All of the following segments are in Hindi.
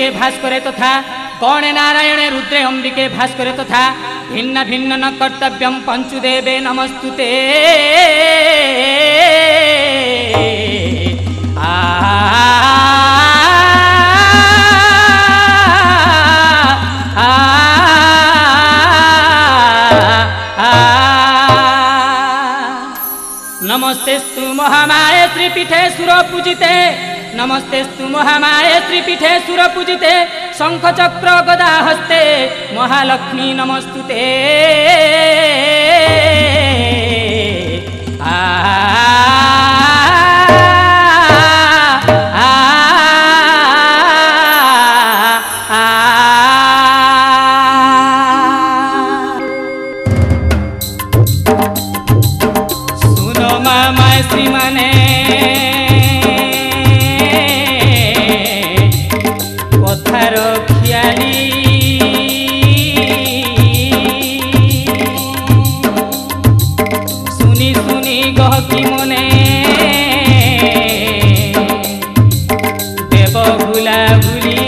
भास्करे तथा कौन नारायणे रुद्रे अंबिके भास्करे तथा भिन्न भिन्न न कर्तव्यम पंचुदेवे नमस्तुते। नमस्तेस्तु महामाये श्रीपीठे सुरपूजिते नमस्तेस्तु महामाये श्रीपीठे सुरपूजिते शंख चक्र गदा हस्ते महालक्ष्मी नमस्तुते। सुनो मामा श्रीमाने सुनी सुनी गहकी मने देव भुला भुली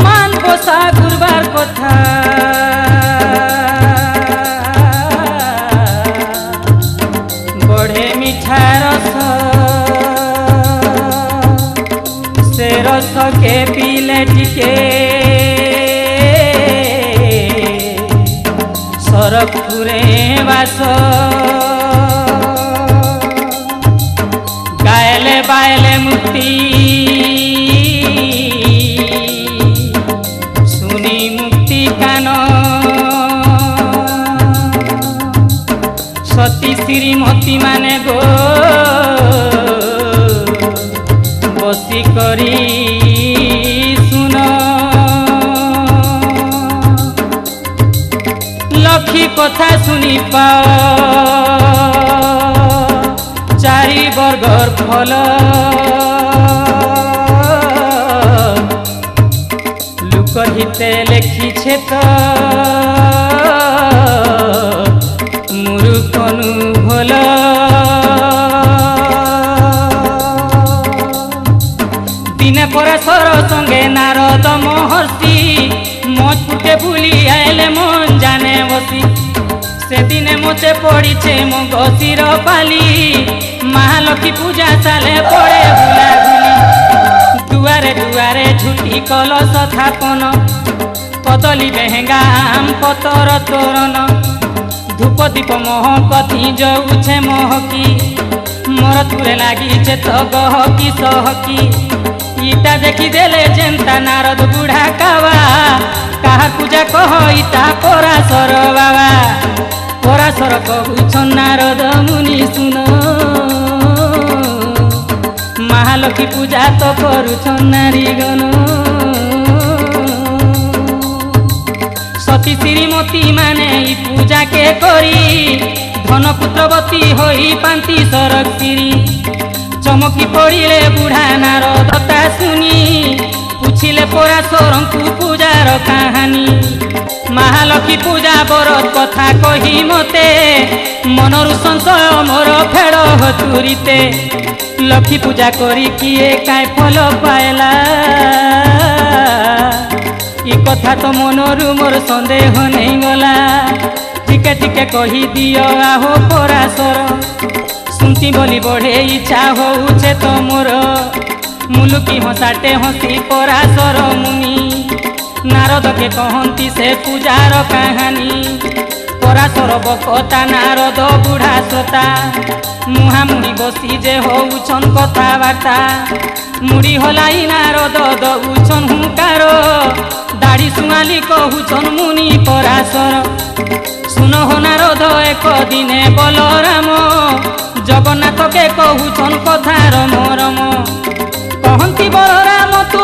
मान बसा गुरबार कथा बढ़े मिठा रस से रस के पीले टिके सरपुरे बास गायले बायले मुक्ति सुनी मुक्ति कान सती श्रीमती माने गो बसी करी सुन लखी कथा सुनी पाओ चारि बर्गर फल लुक हिते लेखिछे तो मुरुकनु भल दिने पराशर संगे नारद महर्षि मचपुटे भूली आएले मन जाने बसी से दिने मचे पड़ीछे मो गसिर पाली महालक्ष्मी पूजा साले पड़े भूला भूली दुआरे दुआरे झुटी कलश स्थापन कदली बेहेंगा आम पतर तोरण धूप दीप महकती जाऊे महकी मोर तुरे लागिचे तो गहकी सहकी इटा देखी देले जेंता नारद बुढ़ा कावा कहा पूजा कह इटा पराशर बाबा पराशर कहूछ नारद मुनि सुन महालक्ष्मी पूजा तो करुछ नारीगण सती श्रीमती माने पूजा के करी धनपुत्रवती होई पांति सरक सिरी चमकी पड़िले बुढ़ा नारदता सुनी पूछिले पराशर पूजार कहानी महालक्ष्मी पूजा बरत कथा कही मते मनरु संशय मोर फेड़ हतुरीते लक्ष्मी पूजा करी किए काय फल पाएला ई कथा तो मनरु मोर संदेह नहीं गला टिके टिके कही दियो आहो पराशर सुनती बोली बढ़े इच्छा होउछे तो मोर मुलुकी हसाटे हसी पराशर मुनि नारद के कहती से पूजार कहानी पराशर बकता नारद बुढ़ा सोता मुहामुही बसी जे होउछन कथाबार्ता मुड़ी हलाई नारद दउछन हुंकार दाढ़ी सुआली कहूछन मुनि पराशर सुन हो नारद एक दिने बलराम जगन्नाथ के कहूछन कथा रम रम कहती बलराम तू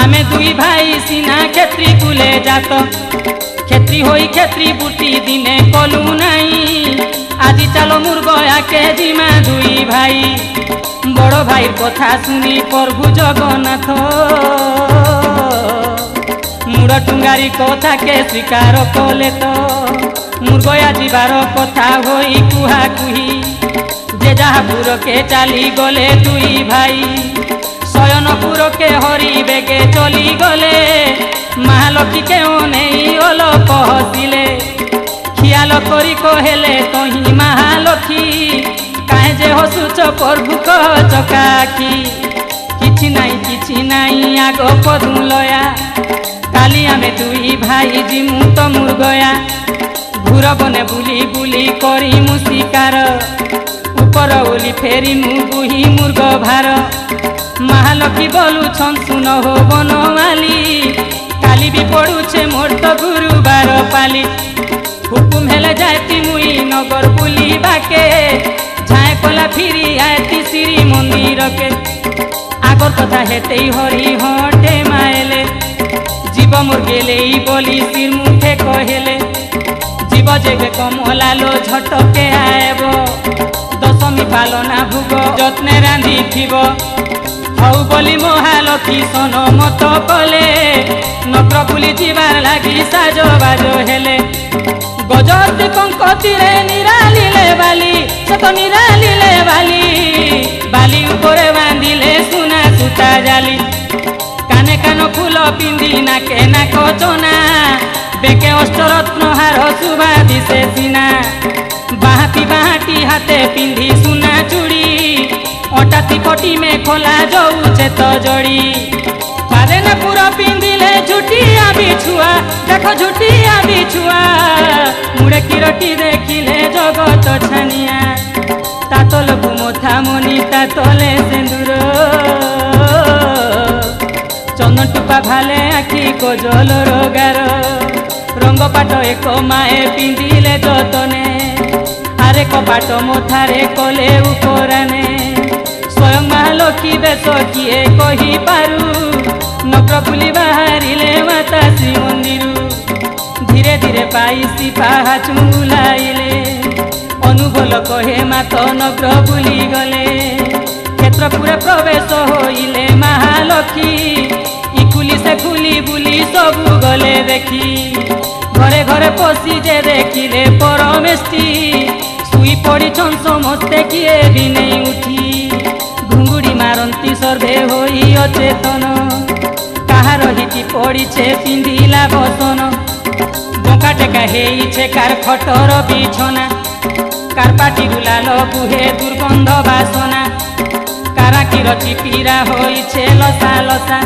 आमे दुई भाई सीना क्षेत्री कुले जात क्षेत्री होई क्षेत्री बुटी दिने कलु नाई आदि चलो मुर्गया के जिमा दुई भाई बड़ भाई कथा सुनी प्रभु जगन्नाथ मुड़ टुंगारी कथा के स्वीकार कले तो मुर्गया जीवार कथा होई कुहा कुही जे जहापुर के चाली गले दुई भाई शयनपुर के हरि बेगे चली गले महालक्ष्मी के नहीं अलप हसिले खियाल करी कहेले तही महालक्ष्मी काहे जे हसुच प्रभु कह चकाखी किछि नाई आग पदुलया काली आमे दुई भाई जिमु तो मुर्गया घूर बने बुली बुली करी मु शिकार ऊपर ओली फेरी मु बुही मुर्ग भार महालक्ष्मी बोलू छन सुन हो बनवाली काली भी पड़ुछे मोर तो गुरुबार पाली हुकुम हेले जाती मुई नगर बुली बाके झाए कला फिरी आती श्री मंदिर के आगर कथा हेते हरि हटे माएले जीव मोर गेले बोली सिर मुठे कहेले जीव जेबे कमला लो झटके आएब दशमी पालना भोग जत्ने रांधी थिब हऊ बोली महालक्ष्मी सन मत कले नगर बुली जीवार लागी साजो बाजो हेले गजती पंकतीरे निरालिले बाली सत निरालिले बाली बाली ऊपर बांधिले सुना सुता जाली काने कान फूल पिंदी नाके नाक चना बेके अष्टरत्न हार सुभा दिसे सीना बाहाती बाहाती हाथे पिंधी सुना चूड़ी अटाती पटी में खोला जाऊे तो जड़ी पारे न पूरा पिंदिले झुटिया बिछुआ देखो झुटिया बिछुआ मुड़े किरटी देखिले जगत छानिया तातल घुमथा मनी तातले सिंदूर चंदन टुपा भाले आखि कोजल रोगार रंग पाट एक माए पिंदिले जतने आरे कपाट मोथारे कले उपराने स्वयं महालक्ष्मी बेश किए कही पारू नगर बुली बाहरिले माता श्री मंदिर धीरे धीरे पाई पाहा चुलाइले अनुबल कहे मात नगर बुली गले क्षेत्रपुर प्रवेश होइले महालक्ष्मी इकुली से खुली बुली सबू गले देखी घरे घरे पशि जे देखिले परमेष्टि सुई पड़ी छन समस्ते किए भी नहीं उठी घुंगुड़ी मारंती सर्वे होई अचेतन कहार हिटी पड़ीछे पिंधिला बसन बंका टेका हेइछे कार खटर बिछना कार पाटी गुलाल बुहे दुर्गंध बासना काराकीर चिपीरा होइछे लसा लसा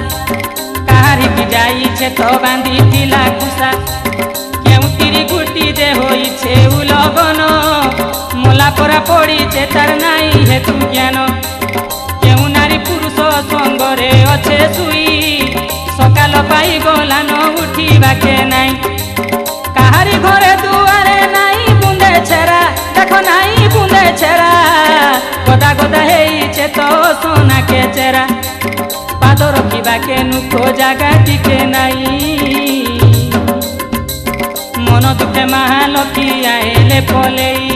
काहार हिटी जाइछे तो बांधिथिला कुसा केउतिरी गुटी जे होइछे उलगन मोला परा पड़ीछे तार नाई हेतु ज्ञान केउ नारी पुरुष संगरे अच्छे सुई सकाल पाई गला न उठीबा के नाई काहारी घरे दुआरे नाई बुंदे छेरा देखो नाई बुंदे छेरा गदा गदा हेइछे तो सोना के चेरा पाद रखिबा के नुको जागा टिके नाई मन दुखे महालक्ष्मी आएले पलेई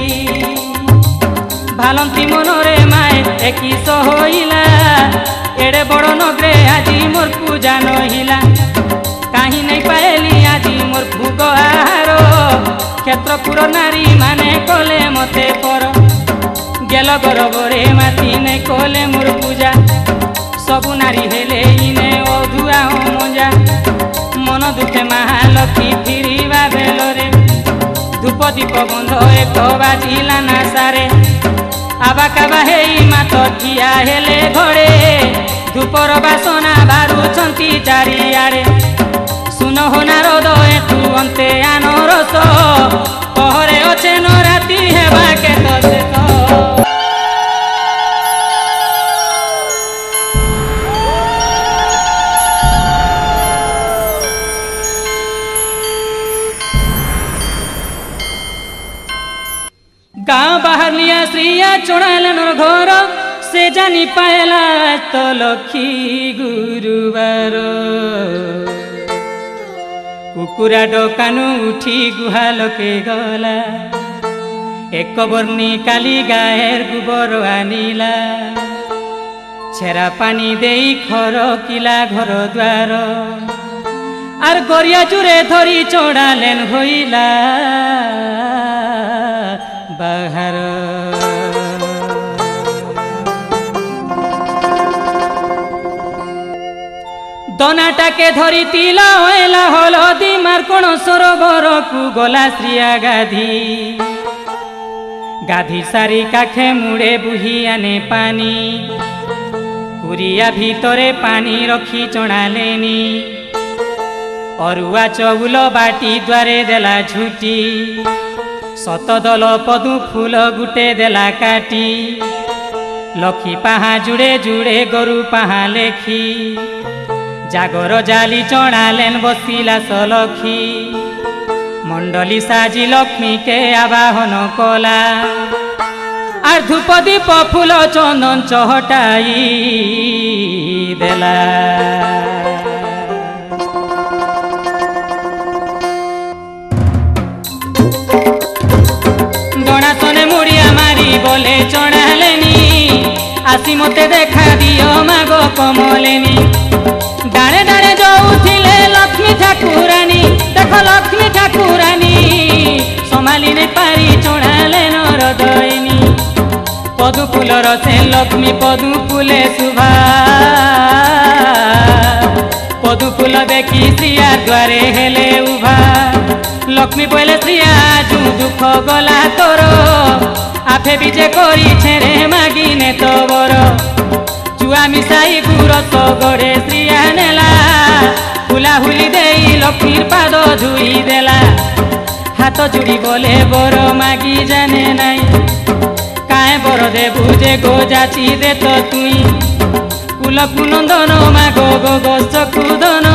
भालंती मनरे माए एकिस होइला एड़े बड़ नगरे आजी मोर पूजा नहिला कहीं नहीं पाएली आजी मोर भोग आहार क्षेत्रपुर नारी माने कले मते पर गेल गरबरे माती ने कले मोर पूजा सबु नारी हेले इने अधुआ मजा मन दुखे महालक्ष्मी फिरिबा बेलरे धूप दीप बंध एक बाजिला ना सारे आबा काबा हेई मात ठिया हेले घरे धूपर बासना बारुछंती चारिआडे सुन हो नारद एतु अंते आनो रस कहरे अच्छे न राति हेबा के तो गाँ बाहर लिया श्रिया चुड़ाल नर घर से जानी पाला तो लखी गुरुवार कुकुरा डकानु उठी गुहाल के गला एक बर्णी काली गाएर गुबर आनिला छेरा पानी देई खर किला घर द्वार आर गरिया जुरे धरी चढ़ालेन होइला बाहर दनाटाके धरी तिला होइला हलदी मार कोण सरोवर को गला श्रिया गाधी गाधी सारी काखे मुड़े बुही आने पानी कुरिया भितरे पानी रखी चढ़ालेनी अरुआ चौल बाटी द्वारे देला झुटी शतदल पदु फूल गुटे देला काटी लखी पाहा जुड़े जुड़े गरु पाहा लेखी जागर जाली चढ़ालेन बसिला सलखी मंडली साजी लक्ष्मी के आवाहन कला आर धूप दीप फूल चंदन चहटाई देला दणासने मुड़िया मारी बोले चढ़ालेनी आसी मते देखा दियो मागो कमलेनी डाणे डाणे जाऊथिले लक्ष्मी ठाकुरानी देख लक्ष्मी ठाकुरानी समाली ने पारी चढ़ाले नरदयनी पदु फूलर से लक्ष्मी पदु फूले सुभा पदु फूल देखी श्रिया द्वारे हेले उभा लक्ष्मी बोले श्रिया जू दुख गला तोर आपे विजे करी छेरे मागिने तो बर जुआ मिसाई गुरस गड़े श्रिया नेला हुला हुली देई लक्ष्मीर पाद धुई देला हाथ जुड़ी बोले बर मागी जाने नाई काए बर देबु जे गो जाची दे तो तुई कुल कुनंदन मागो गो गो चकुदन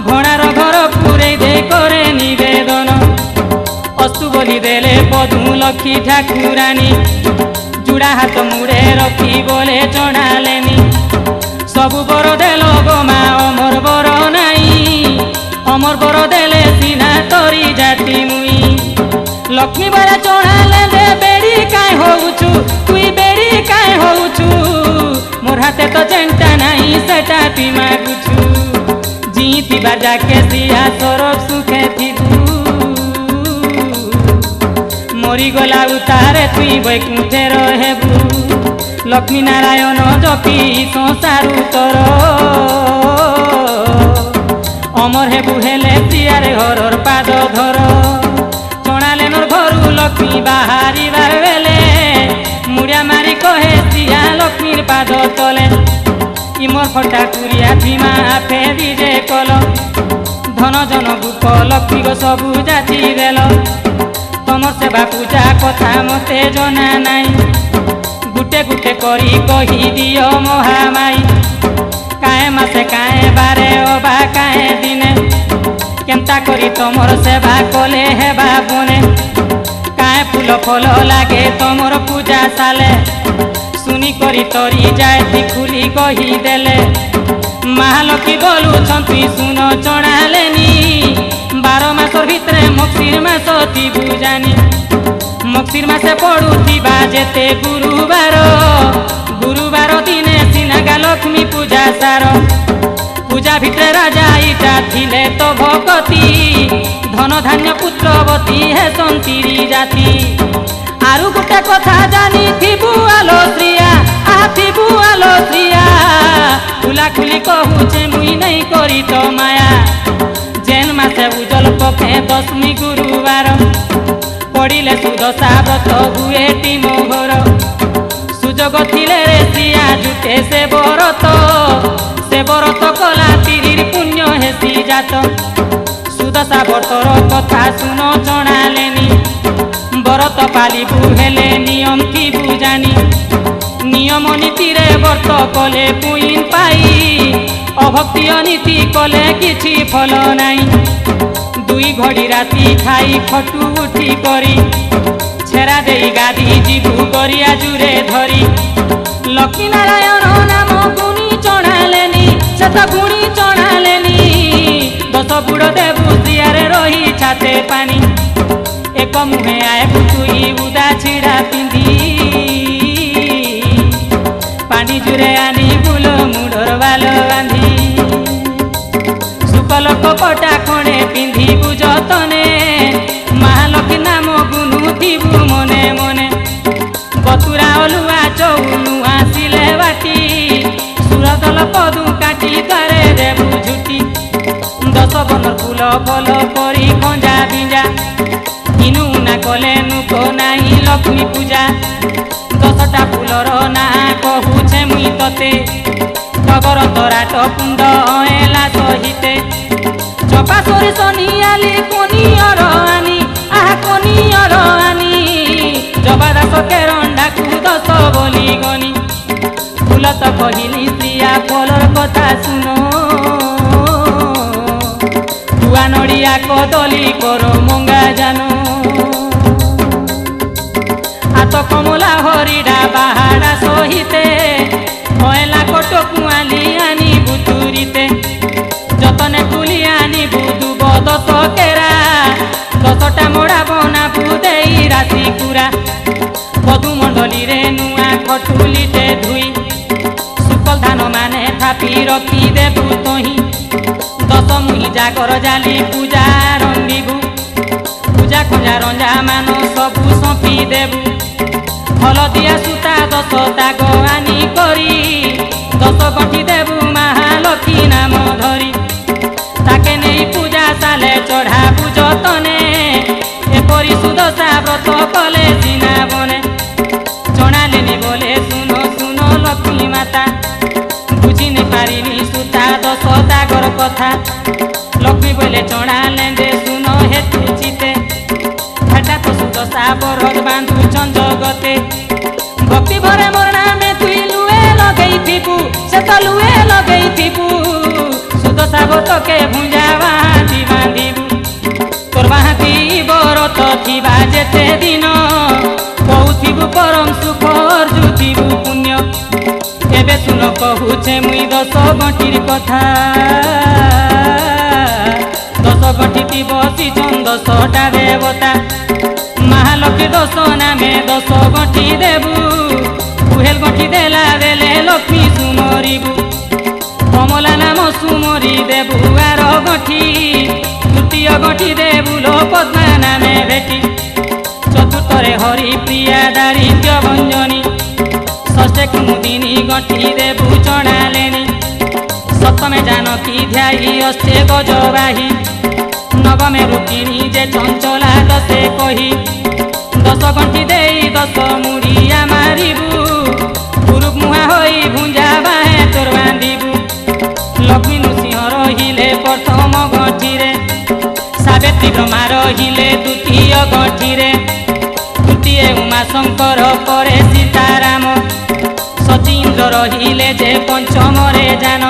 भणार घर पुरे दे करे निवेदन अस्तु बोली देले पदु लक्ष्मी ठाकुरानी जुड़ा हाथ मुड़े रखी बोले चढ़ालेनी सबु बर देलो गो मा अमर बर नाई अमर बर देले सीना तोरी जाती मुई लक्ष्मी बरा चढ़ाले दे बेड़ी काए होउछु तुई बेड़ी काए होउछु मोर हाथे तो जेंटा नाई सेटा तुई मागुछु जीती बाजा के सिया सरब सुखे थिबु मरी गला उतारे तुई बैकुंठे रहेबु लक्ष्मी नारायण जपी संसारु तर अमर हेबु हेले सियारे हरर पाद धर चढ़ाले नर घरु लक्ष्मी बाहारी बेले मुड़िया मारी कहे सिया लक्ष्मीर पाद तले इमर फटा कुरिया भीमा आपे दिजे कल धन जन गुप लक्ष्मी गो सबु जाची देल तमर सेवा पूजा कथा मते जना नाई गुटे गुटे करी कही दियो महामाई काए मासे काए बारे अबा काए दिने केमता करी तमर सेवा कले हेबा बने काए फूल फल लागे तमर पूजा साले सुनी करी तरी जाए खुली कही देले महालक्ष्मी बोलू छंती सुन चढ़ालेनी 12 मासर भितरे मक्सिर मास थी बुझानी मक्सिर मासे पड़ुथिबा जेते गुरुवार गुरुवार दिने सिनागा लक्ष्मी पूजा सार पूजा भितरे राजा इटा थिले तो भगती धन धान्य पुत्रवती हे संतीरी जाति आरु गोटे कथा जानी थिबु आलो श्रिया थिबु आलो श्रिया खुला खुली कहूचे मुई नहीं करी तो माया जेन मासे उजल पखे दशमी गुरुवार पड़िले सुदशा व्रत हुएटी मोहर सुजोग थिले रे श्रिया जुटे से बरत कला तिरिर पुण्य हेसी जात सुदशा व्रतर कथा सुन चढ़ालेनी बरत पालिबु हेले नियम थी बुझानी नियम नीति रे व्रत कले पुइन पाई अभक्ति अनीति कले किछि फल नाई 2 घड़ी राति खाई फटू उठी करी छेरा देई गाधी जीवु गरिया जुरे धरी लक्ष्मी नारायण नाम गुणी चढ़ालेनी से तो गुणी चढ़ालेनी 10 बुड़ देवु सियारे रही छाते पानी एक मुहे आए बुतुई उदा छिड़ा पिंधी पानी जुरे आनी बुल मुडर बाल बांधी सुकल कपटा खणे पिंधी बुझतने महालक्ष्मी नाम गुनु थिबु मने मने बतुरा अलुआ चौनु आसिले बाटी सुरदल पदु काटी करे देबु झुटी 10 बनर फूल फल परी खंजा बिंजा इनु ना कले नुको नाही लक्ष्मी पूजा 10टा फूलर ना कहुछे मुई तते टगर तराट कुंड एला सहिते चपा सोरिष नियाली कोनियर आनी आहा कोनियर आनी जबादास केरंडा कु 10 बोली गनी फूल तो कहिली प्रिया फलर कथा सुनो गुआ नड़िया कदली कर मंगा जानो हाथ कमला हरिडा बाहाड़ा सहिते हयला कट कुआली आनी बुतुरीते जतने तुली आनी बुदु 10 केरा 10टा मोड़ा बना बुदेई राशि कुरा बधु मंडली रे नुआ खटुलीटे धुई सुकल धान माने थापी रखी देबु तही 10 मुही जागर जाली पूजा रंगीबु पूजा खंजा रंजा मान सबु सौंपी देबु हलदिया सूता 10 दाग आनी करी 10 गंठी देबु महालक्ष्मी नाम धरी ताके नहीं पूजा साले चढ़ा बुझतने एपरी सुदशा व्रत कले सिना बने चढ़ा लेनी बोले सुनो सुनो लक्ष्मी माता बुझी नहीं पारिनी सूता 10 दागर कथा लक्ष्मी बोले चढ़ा लेंदे सुनो हेतु चिते हेटा तो सुदशा बरद बांधु जगते भक्ति भरे मोरना में तुई लुए लगई थिबु से तो लुए लगई थिबु सुदशा व्रत के भुंजा बांधी बांधिबु तोर बांधी बरत थिबा जेते दिन कहुथिबु परम सुख अर्जुथिबु पुण्य एबे सुन कहुछे मुई 10 गंठीर कथा 10 गंठी थिब सिजन 10टा देवता महालक्ष्मी 10 नामे 10 गंठी देबु कुहेल गंठी देला बेले लक्ष्मी सुमरिबु कमला नाम सुमरी देबु आर गंठी तृतीय गंठी देबु लो पद्मा नामे भेटी चतुर्थरे हरि प्रिया दारिद्र्य भंजनी षष्ठे कुमुदिनी गंठी देबु चढ़ालेनी सप्तमे जानकी ध्यायी अष्टे गजबाही नवमे रुक्मिणी जे चंचला 10 कही 10 गंठी देई 10 मुड़िया मारिबु गुरुप मुहा होई भुंजा बाहे तोर बांधिबु लक्ष्मी नृसिंह रहिले प्रथम गंठीरे सावित्री ब्रह्मा रहिले द्वितीय गंठीरे तृतीय उमाशंकर परे सीताराम सचीन्द्र रहिले जे पंचम रे जान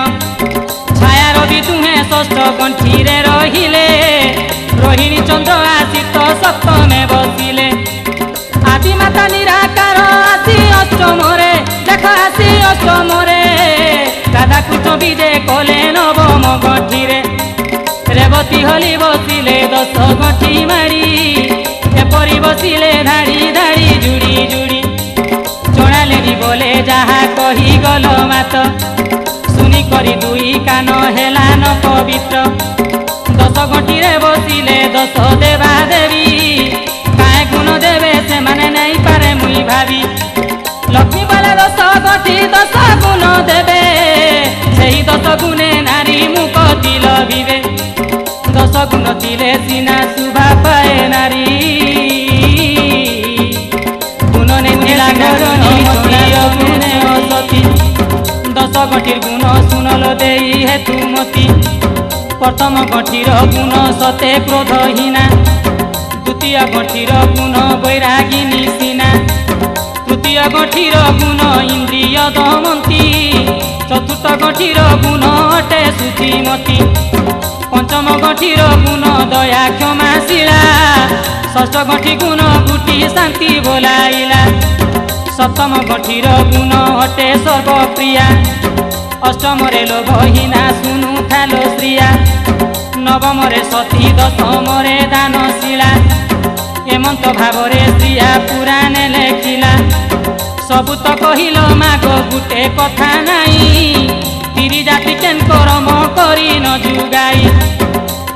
छाया रवि दुहे षष्ठ गंठीरे रहिले रोहिणी चंद्र आसित सप्तमे बसिले आदि माता निराकार आसी अष्टमरे देख आसी अष्टमरे राधा कृष्ण विजे कले नवम गंठीरे रेवती हली बसिले 10 गंठी मारी एपरी बसिले धाड़ी धाड़ी जुड़ी जुड़ी चढ़ालेनी बोले जहा कही गल मात सुनी करी दुई कान हेला न पवित्र 10 गंठीरे बसिले 10 देवा देवी काहे गुण देवे से माने नहीं पारे मुई भावी लक्ष्मी बोले 10 गंठी 10 गुण देवे सेही 10 गुणे नारी मुख तिल विवे 10 गुण तिले सिना शुभा पाए नारी गुण ने लागरनी गुणे असती 10 गंठीर गुण सुनल देई हेतु मती प्रथम गंठीर गुण सते क्रोधहीना द्वितीय गंठीर गुण बैरागिनी सीना तृतीय गंठीर गुण इंद्रिय दमंती चतुर्थ गंठीर गुण अटे शुचिमती पंचम गंठीर गुण दया क्षमाशीला षष्ठ गंठी गुण गुटी शांति बोलाइला सप्तम गठीर गुण अटे सर्वप्रिया अष्टमरे लोभहीना सुनु थालो श्रिया नवमरे सती दशमरे दानशीला एमंत भावरे श्रिया पुराणे लेखिला सबु तो कहिल माग गुटे कथा नाई तिरी जाति केन करम करी न जुगाई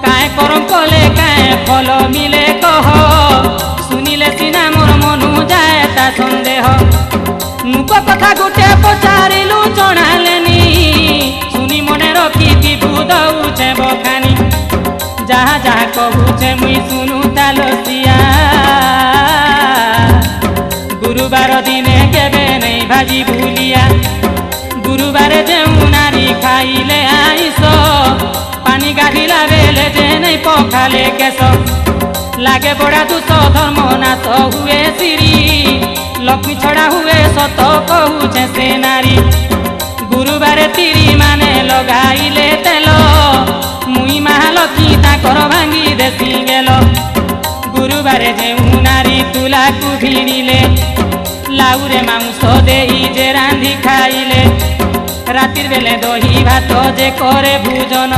काए करम कले काए फल मिले कह सुनिले सिना मोर मनु जाए ता संदेह नुक कथा गुटे पचारिलु जणालेनी सुनी मने रखी दौचे बखानी जहाँ जहाँ कहूचे मुई सुनु तालसिया गुरुवार दिने केबे नहीं भाजी भूलिया गुरुवार जेऊ नारी खाइले आइस पानी गाधिला बेले जे नहीं पखाले केस लागे बड़ा दुस धर्म नाश हुए सिरी लक्ष्मी छड़ा हुए सत कहूचे से नारी गुरुवार तिरी माने लगाइले तेल मुई महालक्ष्मी ताकर भांगी देसी गेल गुरुवार जेऊ नारी तुला को भिड़िले लाउरे मांस देई जे रांधी खाइले रातिर बेले दही भात जे करे भोजन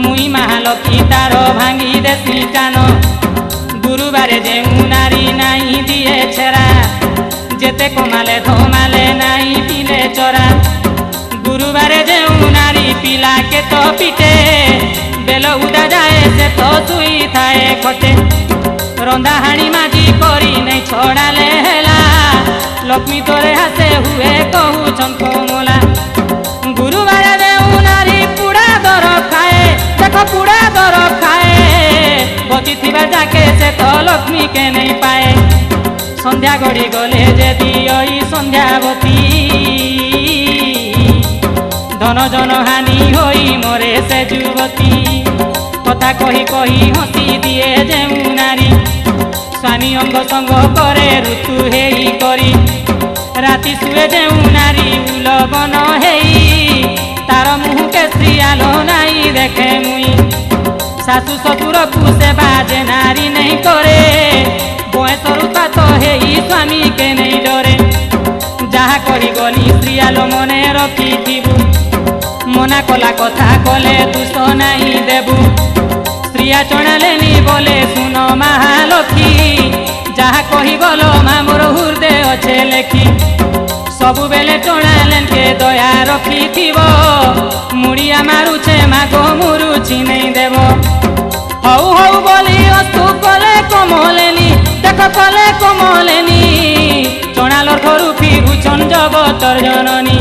मुई महालक्ष्मी तार भांगी देसी कान गुरुवार जेऊ नारी नाई दिए छेरा जेते कमाले धमाले नाई पिले चरा गुरुवार जेऊ नारी पिला के तो पिटे बेल उदा जाए से तो सुई थाए खटे रंधा हाणी माजी करी नहीं छड़ाले हेला लक्ष्मी तोरे हासे हुए कहू चंको मोला गुरुवार जेऊ नारी पुड़ा दर खाए देखो पुड़ा दर खाए बची थिबा जाके से तो लक्ष्मी के नहीं पाए संध्या गड़ी गले जे दियई संध्यावती धन जन हानि होई मरे से जुवती कथा कही कही हसी दिए जेऊ नारी स्वामी अंग संग करे ऋतु हेई करी राति सुए जेऊ नारी उलगन हेई तार मुह के श्री आलो नाई देखे मुई सासु ससुर को सेवा जे नारी नहीं करे बयसरु तो हेई स्वामी के नहीं डरे जहाँ करी गली श्री आलो मने रखी थीबू मना कला कथा कले दुष नहीं देबू श्रिया चणालेनी बोले सुन महालक्ष्मी जहाँ कही गल मा मोर हृदय अच्छे लेखी सबु बेले चणालेन के दया रखी थीब मुड़िया मारुचे मागो मुरुची नहीं देव हऊ हऊ बोली अस्तु कले कमलेनी देख कले कमलेनी चणालर घरु फिरुछन जगतर जननी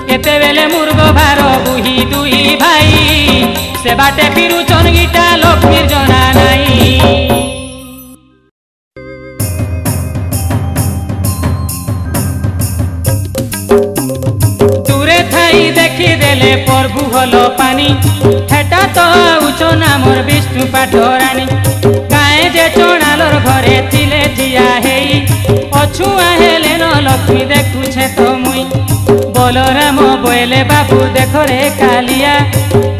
केते बेले मुर्ग भार बुही दुई भाई से बाटे फिरुछन गीता लक्ष्मीर जना नाई दूरे थाई देखी देले प्रभु हलो पानी हेटा तो उचना मोर विष्णु पाठरानी काए जे चणालर घरे थिले जिया हेई अछुआ हेले न लक्ष्मी देखुछे तो मुई बलराम बोले बाबू देख रे कालिया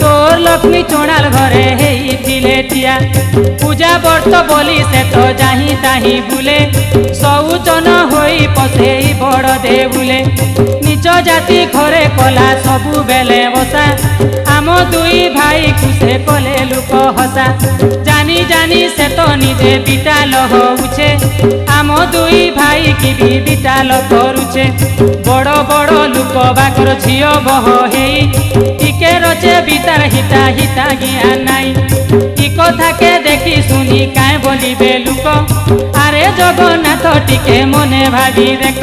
तोर लक्ष्मी चोणाल घरे हेई थिले ठिया पूजा व्रत बोली से तो जाही ताही बुले सौचन होई पसेई बड़ दे बुले निज जाति घरे कला सबु बेले बसा आम दुई भाई खुशे कले लुक हसा जानी जानी से तो निजे बिटाल होउछे आम दुई भाई की भी बिटाल करुछे बड़ बड़ लुक बाकर झियो बह हेई टिके रचे बितार हिता हिता ज्ञान नाई इ कथा के देखी सुनी काए बोलिबे लुक आरे जगन्नाथ टिके मने भाभी देख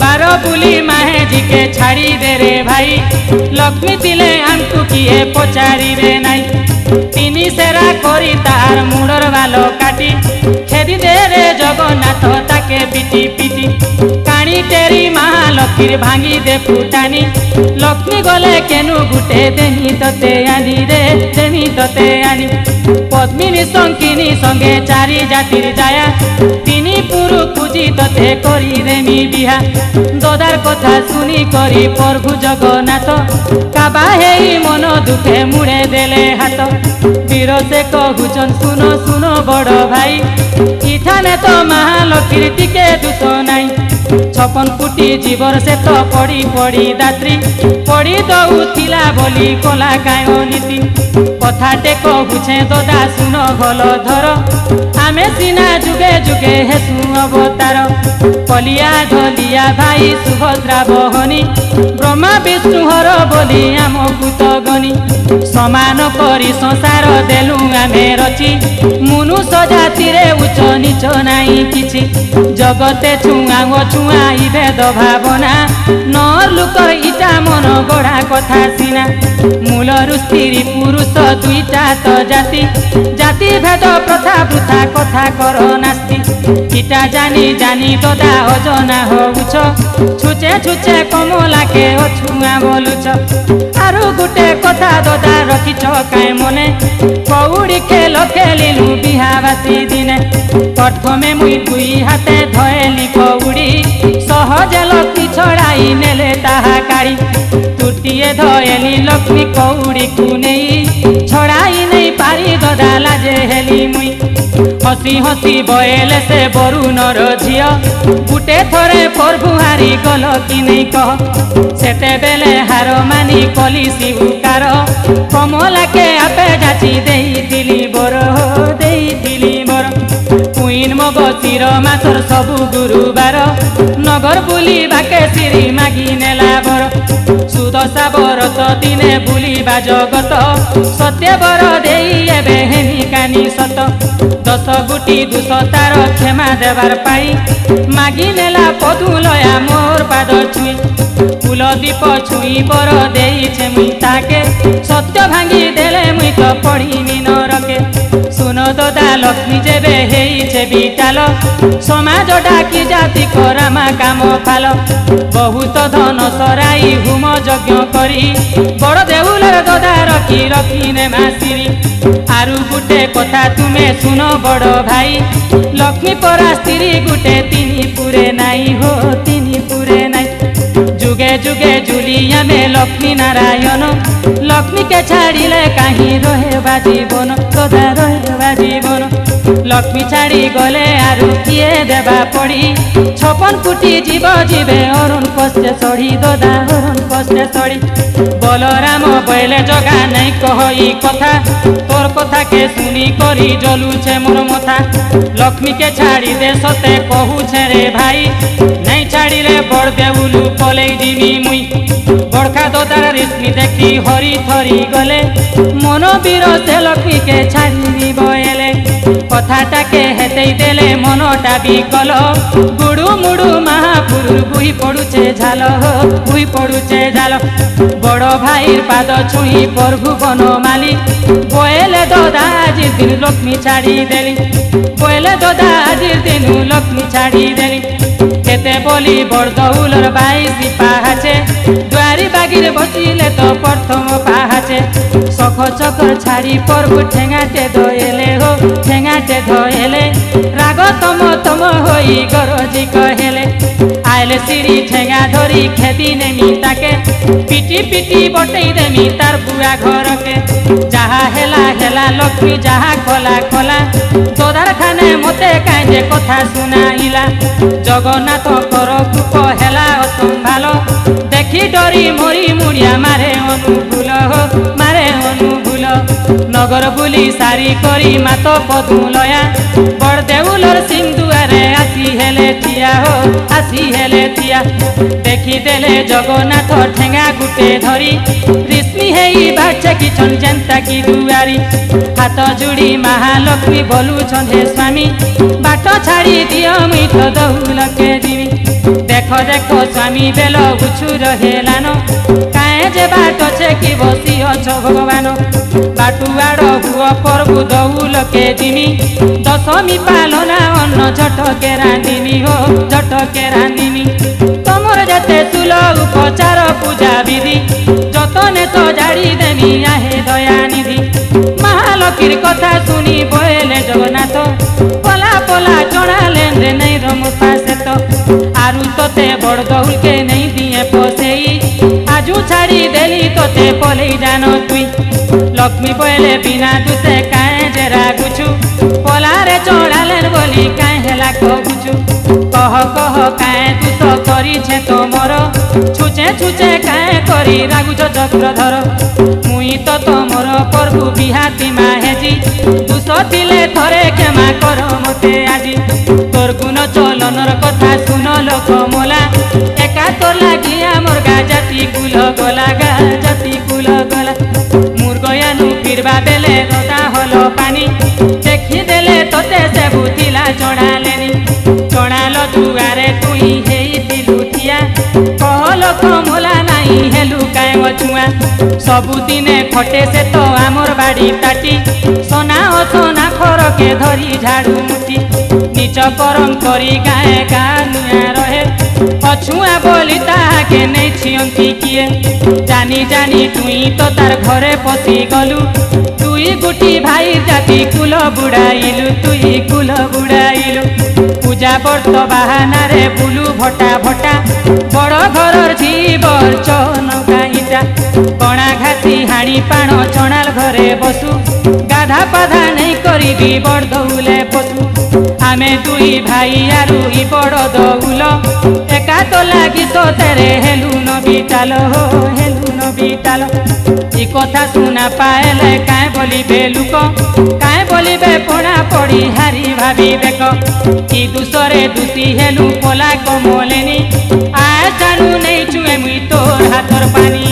बार बुली माहे जी के छाड़ी दे रे भाई लक्ष्मी तिले आंकु किए पचारी रे नाई तिनी सेरा करी तार मुड़र बालो काटी खेदी दे रे जगन्नाथ ताके पिटी पिटी काणी तेरी महालक्ष्मी भांगी दे फुटानी लक्ष्मी गले केनु गुटे देनी तते आनी रे देनी तते आनी पद्मिनी शंकिनी संगे चारि जातिर जाया तिनी पुरु पूजी तते करी देमी बिहा ददार कथा सुनी करी प्रभु जगन्नाथ काबा हेई मन दुखे मुड़े देले हाथ वीर से कहूचन सुनो सुनो बड़ भाई इठाने तो महालक्ष्मी टिके दुस नाई छपन कोटी जीवर से तो पड़ी पड़ी दात्री पड़ी दौला बोली कला गाय नीति कथाटे कहूछे ददा सुन भल धर आमे सीना जुगे जुगे हेसु अवतार कलिया धलिया भाई सुभद्रा बहनी ब्रह्मा विष्णु हर बोली आम भूत गनी समान करी संसार देलु आमे रची मनुष्य जाति रे उच्च नीच नाई किछि जगते छुआ छुआ भेद भावना नर लुक इटा मन गढ़ा कथा सीना मूलरु स्त्री पुरुष दुईटा तो जाति जाति भेद प्रथा वृथा कथा कर नास्ति इटा जानी जानी ददा अजना होउछ छुचे छुचे कमला के अछुआ बोलुछ आरु गुटे कथा ददा रखिछ काए मने कौड़ी खेल खेलिलु बिहावासी दिने प्रथमे मुई दुई हाथे धएली कौड़ी सहज लक्ष्मी छड़ाई नेले ताहा काढ़ी तुरतीये धएली लक्ष्मी कौड़ी को नहीं छड़ाई नहीं पारी ददा लाजे हेली मुई हसी हसी बयले से बरुणर झियो गुटे थरे प्रभुहारी गल कि नहीं कह सेते बेले हार मानी कली शिवकार कमला के आपे जाची देई बर कुइन मग चिर मासर सबु गुरुबार नगर बुली बाके सिरी मागी नेला बर सुदशा बरत दिने बुलिबा जगत सत्य बर देई एबे हेनी कानी सत 10 गुटी 200 तार क्षमा देवार पाई मागी नेला पदुलया मोर पाद छुई फूल दीप छुई बर देईछे मुई ताके सत्य भांगी देले मुई तो पड़ीनी नरके सुन ददा लक्ष्मी जेबे हेईछे बिटाल समाज डाकी जाति करामा काम फाल बहुत धन सराई हुम यज्ञ करी बड़ देउलर ददा रखी रखी ने मासिरी आरु गुटे कथा तुमे सुन बड़ भाई लक्ष्मी परा स्त्री गुटे तिनी पुरे नाई हो तिनी पुरे नाई जुगे जुगे जुलिया में लक्ष्मी नारायण लक्ष्मी के छाड़िले कहीं रहे जीवन ददा रहे जीवन लक्ष्मी छाड़ी गले आरु किए देवा पड़ी 56 कोटी जीव जीवे अरुण कष्टे सड़ी ददा अरुण कष्टे सड़ी बलराम बैले जगा नहीं कही कथा तोर कथा के सुनी करी जलुछे मोर मथा लक्ष्मी के छाड़ी दे सते कहूछे रे भाई नहीं छाड़िले बड़ देउलु पलई दिमी मुई बड़खा ददार रेशमी देखी हरी थरी गले मन वीर से लक्ष्मी के छाड़ी बयले कथाटा के हेते देले मनटा बिकल गुडू मुडू महापुरु बुही पड़ुचे झाल बुही पड़ुचे झाल बड़ भाई पाद छुई प्रभु बनमाली बोले ददा आज दिन लक्ष्मी छाड़ी देली बोले ददा आज दिन लक्ष्मी छाड़ी देली केते बोली बड़ दौलर 22 पाहाचे द्वारी बागिर बसिले तो प्रथम पाहाचे सख चकर छाड़ी प्रभु ठेंगाटे धोएले हो ठेंगाटे धोएले राग तम तम होई गरजी कहेले आइले सिरी ठेंगा धरी खेदी नेमी ताके पिटी पिटी बटई देमी तार बुआ घर के जहा हेला हेला लक्ष्मी जहा खोला खोला तोदार खाने मते काजे कथा सुनाइला जगन्नाथ कर कूप हेला असंभाल देखी डरी मरी मुड़िया मारे अनुकूल हो मारे अनुकूल नगर बुली सारी करी मात पदुलया बड़ देउलर सिंह दुआरे आसी हेले थिया हो आसी हेले थिया देखी देले जगन्नाथ ठेंगा गुटे धरी रेशमी हेई बाचे किछन जनता की दुआरी हाथ जोड़ी महालक्ष्मी बोलू छे स्वामी बाट छाड़ी दियो मुई तो दौल के जीवी देखो देखो स्वामी बेल गुछु रहेलान काए जे बाट छे कि बसी अछो भगवान बाटुआड़ हुआ प्रभु दौल के दिमी दशमी पालना अन्न झटके रांधिनी हो झटके रांधिनी तमर जते सुल उपचार पूजा विधि जतने तो जाड़ी देमी आहे दयानिधि महालक्ष्मीर कथा सुनी बोले जगन्नाथ पला पला चढ़ाले नहीं रम पासे तो आरु तोते बड़ दौल के नहीं दिए पोसेई आजू छाड़ी देली तोते पलई जान तुई लक्ष्मी बोले बिना तुसे काए जे रागुछु पलारे चढ़ाले बोली काए हेला कहूछु कह कह काए दूत करी छे तमर छुचे छुचे काए करी रागुज चक्रधर मुई तो तमर प्रभु बिहाती माहेजी दूस थिले थरे क्षमा कर मते आजी तोर गुण चलनर कथा सुन लोक मोला एका तोर लागी आमर गा जाति कुल गला गा जाति कुल गला मुर्गयानु फिरबा बेले रदा हलो पानी देखी देले तोते से बुथिला चढ़ालेनी चढ़ाल जुगारे तुई हेई दिलुथिया कहल कमला नाई हेलु काए छुआ सबुदिने खटे से तो आमर बाड़ी ताटी सोना ओ सोना खरके धरी झाड़ू मुठी निच करम करी गाए गा नुआ रहे अछुआ बोली ताके नहीं छियंती किए जानी जानी तुई तो तार घरे पसी गलु तुई गुटी भाई जाति कुल बुड़ाइलु तुई कुल बुड़ाइलु पूजा बर्त बाहाना रे बुलु भटा भटा बड़ घर जीवर चन गाईटा कणा घासी हाणी पाण चणाल घरे बसु गाधा पाधा नहीं करी बड़ दौले पशु आमे दुई भाई आरु इ बड़ दौल एका तो लागी तो तेरे हेलु न बिटाल हो हेलु न बिटाल इ कथा सुना पाएले काए बोलिबे लुक काए बोलिबे पड़ा पड़ी हारी भाबी बेक इ दुसरे दुसी हेलु पोला कमलेनी आ जानू नहीं चुए मुई तोर हाथर पानी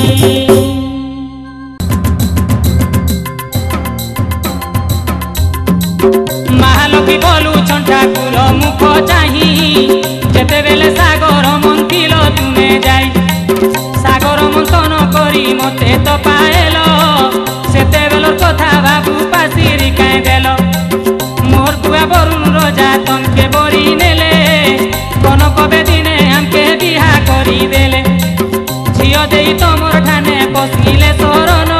महालक्ष्मी बोलू ठाकुर मुख चाही जेते बेले सागर मंथिल तुमे जाई सागर मंथन करी मते तो पाएल सेते बेलर कथा बाबू पासिरी काए देल मोर दुआ बरुण रजा तमके बरी नेले कनक बेदिने हमके बिहा करी देले झियो देई तमर ठाने बसिले शरण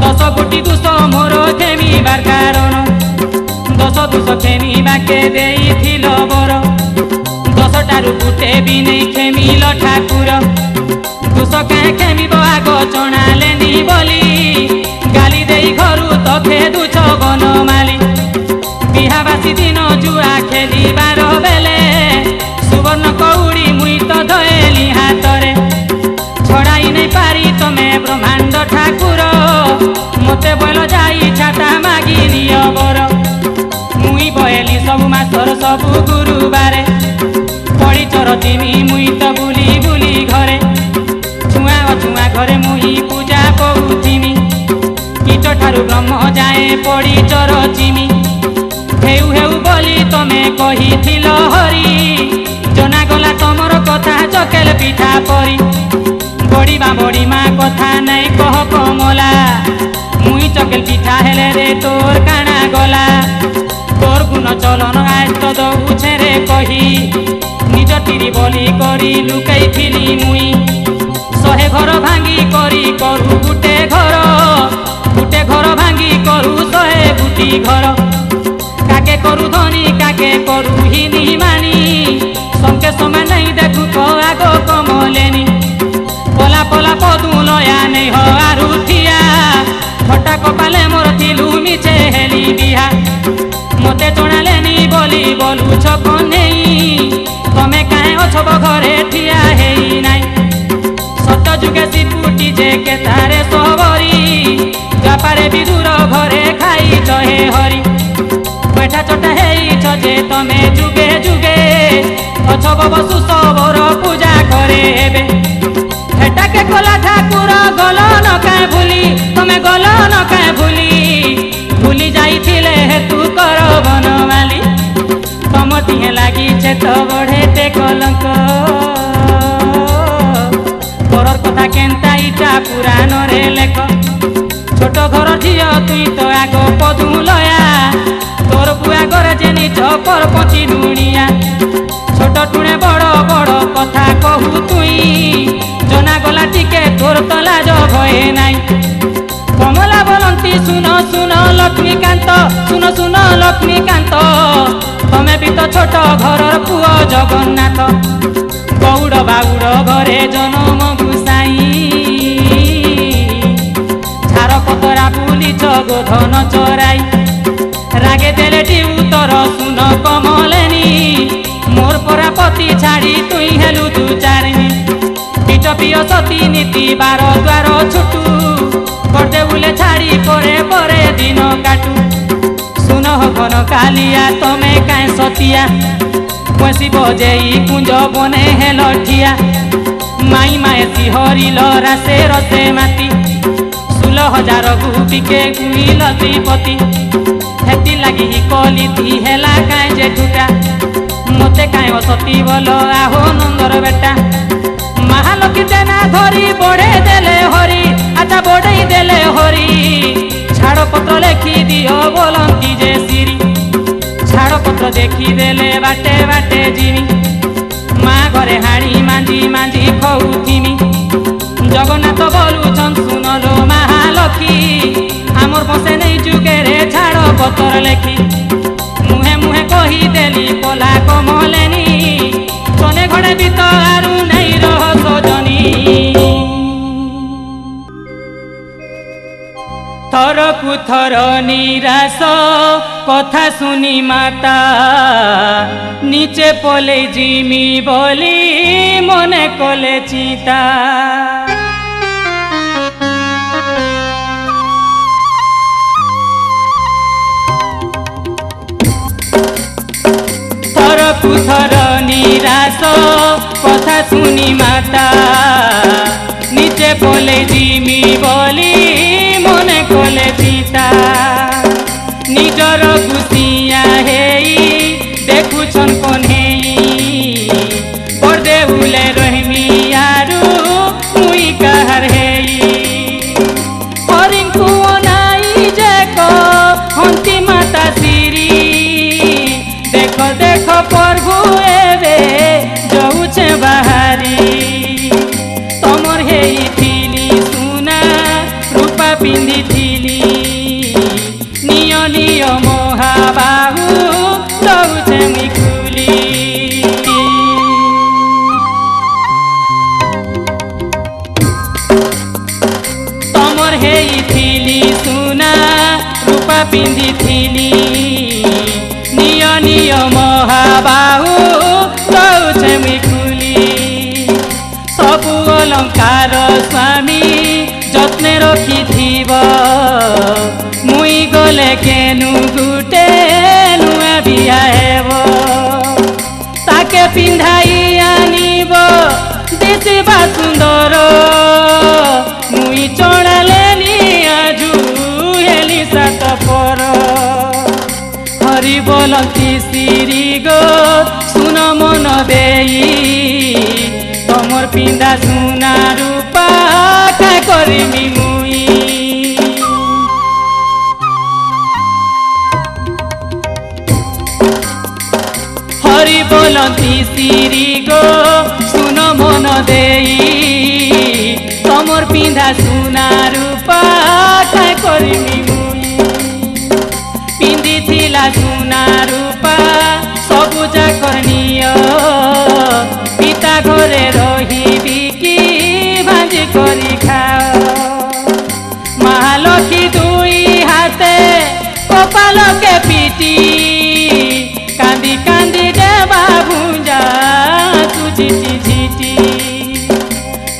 10 कोटी 200 मोर खेमी बार कारण 10 200 खेमी बाके देई थिल बर 10 टारु गुटे भी नहीं खेमिल ठाकुर 200 काए खेमिब आग चणालेनी बोली गाली देई घरु तो खेदु छगन माली बिहाबासी दिन जुआ खेली बार बेले सुवर्ण कौड़ी मुई तो धएली हातरे छड़ाई नहीं पारी तमे ब्रह्मांड ठाकुर मते बोल जाई छाता मागी नियो बर मुई बहेली सबु मासर सबु गुरुबारे पड़ी चरतिमी मुई तो बुली बुली घरे छुआ अछुआ घरे मुई पूजा करुथिमी कीट ठारु ब्रह्म जाए पड़ी चरचिमी हेउ हेउ बोली तमे कहिथिल हरि जना गला तमर कथा चकेल पिठा परी बड़ी माँ कथा नहीं कह कमला मुई चकेल पिठा हेले रे तोर काना गला तोर गुण चलन आज तो दौछे रे कही निज तिरी बोली करी लुकाई थिली मुई 100 घर भांगी करी करू गुटे घर भांगी करू 100 गुटी घर काके करू धनी काके करू हिनी मानी संके समान नहीं देखु तो आगो कमलेनी पला पला पदू लया नहीं हो आरु थिया फटा कपाले मोर थिलु मिछे हेली बिहा मते चणालेनी बोली बोलु छकनेई तमे काहे अछब घरे ठिया हेई नाई सत जुगे सिपुटी जे के तारे सबरी व्यापारे विदुर घरे खाई चहे हरि बैठा चटा हेई जे तमे जुगे जुगे अछब बसु सबर पूजा करे हेबे हेटा के कोला ठाकुर गल न काए भूली तमे गल न काए भूली जाई थिले हेतु कर बनवाली तम तिहे लागी छे तो बढ़ेते कलंक तोर कथा केनता इटा पुराण रे लेख छोट घर झियो तुई तो आग पदू लया तोर बुआ घर जेनी चपर पची दुनिया छोट टुणे बड़ बड़ कथा कहू तुई जना गला टिके तोर तो लाज भये नाई कमला बोलती सुन सुन लक्ष्मीकांत सुन सुन लक्ष्मीकांत तमे भी तो छोट घरर पुओ जगन्नाथ गौड़ बाउड़ घरे जनम गुसाई झार पतरा बुलीच गोधन चराई रागे देले टी उतर सुन कमलेनी मोर परा सती छाड़ी तुई हेलु तू चारिणी पीठ पिय सती नीति बार द्वार छुटू करदे बुले छाड़ी परे परे दिन काटू सुन हन कालिया तमे काए सतिया बसी बजेई कुंज बने हेल ठिया माई माए सिहरी रसे रसे माती 16,000 गुपिके गुइल त्रिपति हेती लगी कली थी हेला काए जेठुटा मते काए सती बोल आहो नंदर बेटा महालक्ष्मी देना धरी बढ़े देले हरी अच्छा बढ़े देले हरी छाड़ पत्र लेखी दियो बोलंती जे सिरी छाड़ पत्र देखी देले बाटे बाटे जीवी माँ घरे हाणी मांझी मांझी खौथिमी जगन्नाथ बोलुछन सुनलो महालक्ष्मी आमर बसे नहीं जुगे रे छाड़ पत्र लेखी मुहे मुहे कही देली कला कमलेनी सने घड़े बीत आरु नहीं रह सजनी थर कुथर निराश कथा सुनी माता नीचे पले जिमी बोली मने कले चिता थर कुथर निराश कथा सुनी माता नीचे पले जिमी बोली मने कले पिता निजर गुसिया हेई देखुछन कन्हेई पर्दे उले रहमी आरु मुई कहर हेई हरिंकु अनाई जेको हंती माता सिरी देखो देखो प्रभु एबे जाऊछे बाहारी तमर हेई थिली सुना रूपा पिंधी थिली निय निय महाबाहु जाऊछे मिकुली तमर हेई थिली सुना रूपा पिंधी थिली निय निय महाबाहु जाऊछे मिकुली सबु अलंकार स्वामी जत्ने रखी थीब मुई गले केनु गुटे नुआ बिया हेब ताके पिंधाई आनिब दिसिबा सुंदर मुई चढ़ालेनी आजु हेली सात पर हरि बोलती सिरी गो सुन मन देई तमर पिंदा सुना रूपा का करिमी मुई हरि बोलती सिरी गो सुन मन देई तमर पिंदा सुना रूपा का करिमी मुई पिंदी थिला सुना रूपा सबु जाकरनिय पिता घरे रही बिकी भाजी करी खाओ महालक्ष्मी दुई हाथे कपाल के पीटी कांदी कांदी देवा भुंजा तू झिटी झिटी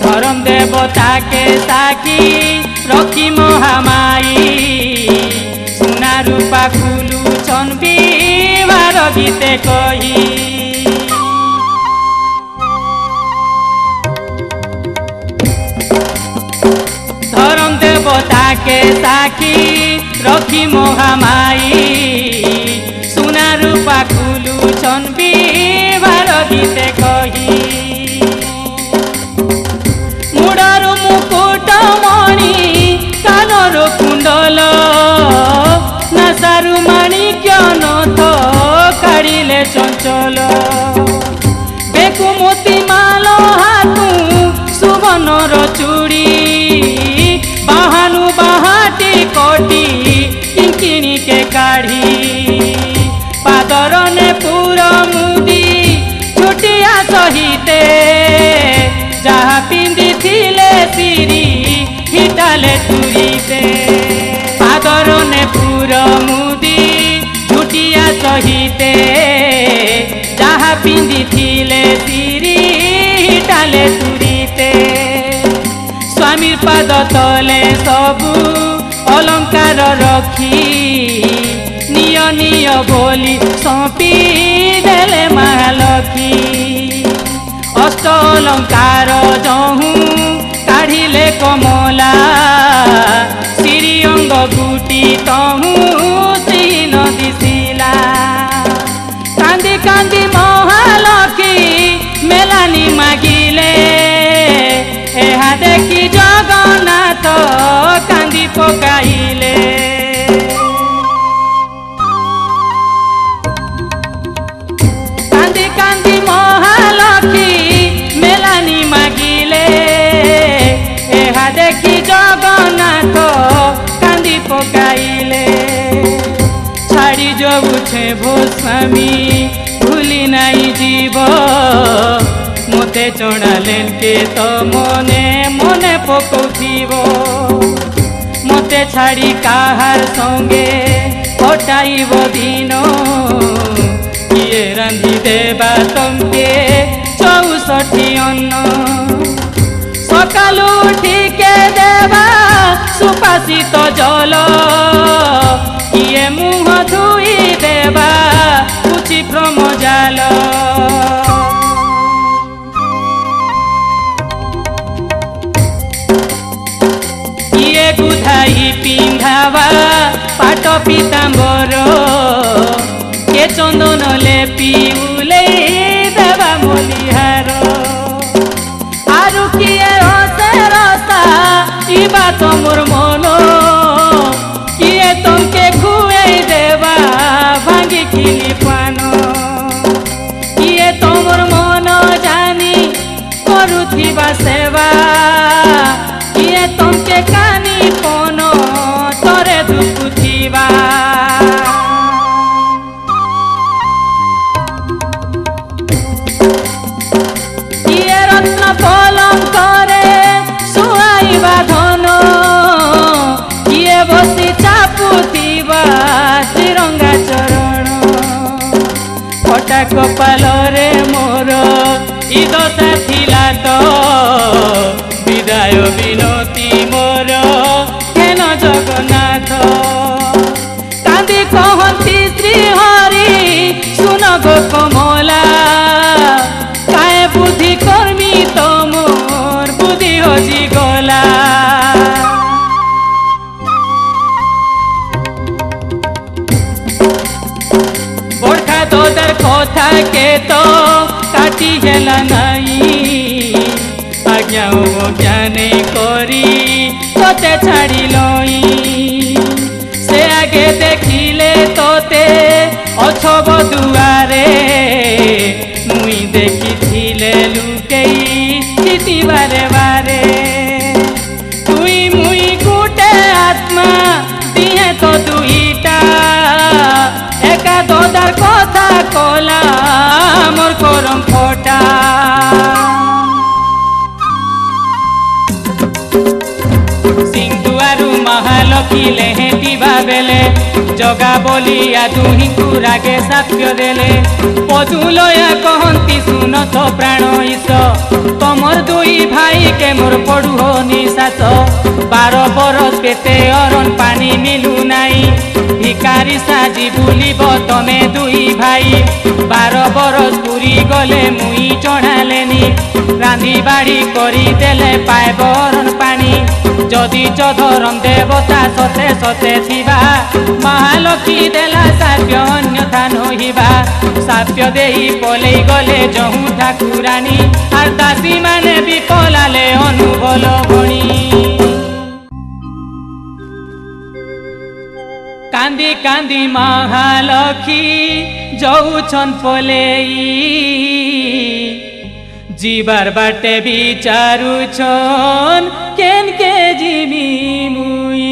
धर्म देवता के साकी रखी महामाई सुना रूपा खुलू छन बिवार गीते कही धर्म देवता के साखी रखी महामाई सुना रूपा खुलू छन बिवार गीते कही मुडर मुकुट मणि कानर कुंडल नासारु माणिक्य नथ काढ़िले चंचल बेकु मोती माल हातु सुबर्णर चूड़ी बाहानु बाहाटी कोटी किंकिणी के काढ़ी पादर ने पूरा मुदी छुटिया सहिते जहा पिंदी थिले सिरी हिटाले तुरीते पादर ने पूरा मुदी छुटिया सहिते जहा पिंदी थिले पाद तले सबू अलंकार रखी निय निय बोली सौंपी देले महालक्ष्मी अष्ट अलंकार जहू काढ़िले कमला श्री अंग गुटी तहू श्री दिशिला कांदी कांदी महालक्ष्मी मेलानी मागिले एहा देखी जगन्नाथ कांदी पकाइले कांदी कांदी महालक्ष्मी मेलानी मागिले एहा देखी जगन्नाथ कांदी पकाइले छाड़ी जाऊे भोस्वामी भूली नहीं जीव मोते चढ़ालेन के तो मने मने पकौथिब मोते छाड़ी काहार संगे कटाइब दिन किए रांधि देबा तमके 64 अन्न सकालू उठिके देबा सुपासित जल किए मुह धुई देबा कुची भ्रम जाल गुधाई पिंधावा पाट पीताम्बर के चंदन लेपी उले देवा मोलिहार आरु किए रसे रसा इबा तमोर मन किए तमके खुए देवा भांगी खिली पान किए तमोर मन जानी करुथिबा सेवा किए तमके कानी पन तरे दुखुथिबा किए रत्न पलंकरे सुहाइबा धन किए बसी चापुथिबा श्रीरंगा चरण फटा कपाल रे मोर इ दशा थिला तो विदाय विनती मोर केन जगन्नाथ कांदी कहती श्री हरि सुन गो कमला काए बुद्धि कर्मी तो मोर बुद्धि हजी गला बड़खा तोदर कथा के तो काटी हेला नहीं आज्ञा ज्ञाने करी तोते छाड़ी लई से आगे देखिले तोते अछब दुआरे मुई देखी लुकेई स्थिति बारे बारे तुई मुई गुटे आत्मा दिहे तो दुईटा एका दोदार कथा कला मोर करम फटा महालक्ष्मी लेहेटिबा बेले जगा बोलिया दुहिंकु रागे साक्ष्य देले पदुलया कहंती सुन तो प्राण ईश तमर दुई भाई के मोर पड़ू हो निशास 12 बरस पेते अरन पानी मिलू नाई भिकारी साजी बुलिब तमे दुई भाई 12 बरस पूरी गले मुई चढ़ालेनी रांधी बाड़ी करी देले पाए बरन पानी जदि चधरम देवता सते सते थिबा महालक्ष्मी देला साप्य अन्यथा नहिबा साप्य देई पलई गले जहू ठाकुरानी आर दासी माने विपलाले अनुबल बणी कांदी कांदी महालक्ष्मी जाऊछन पलेई जीवार बाटे विचारुछन केन के जीवी मुई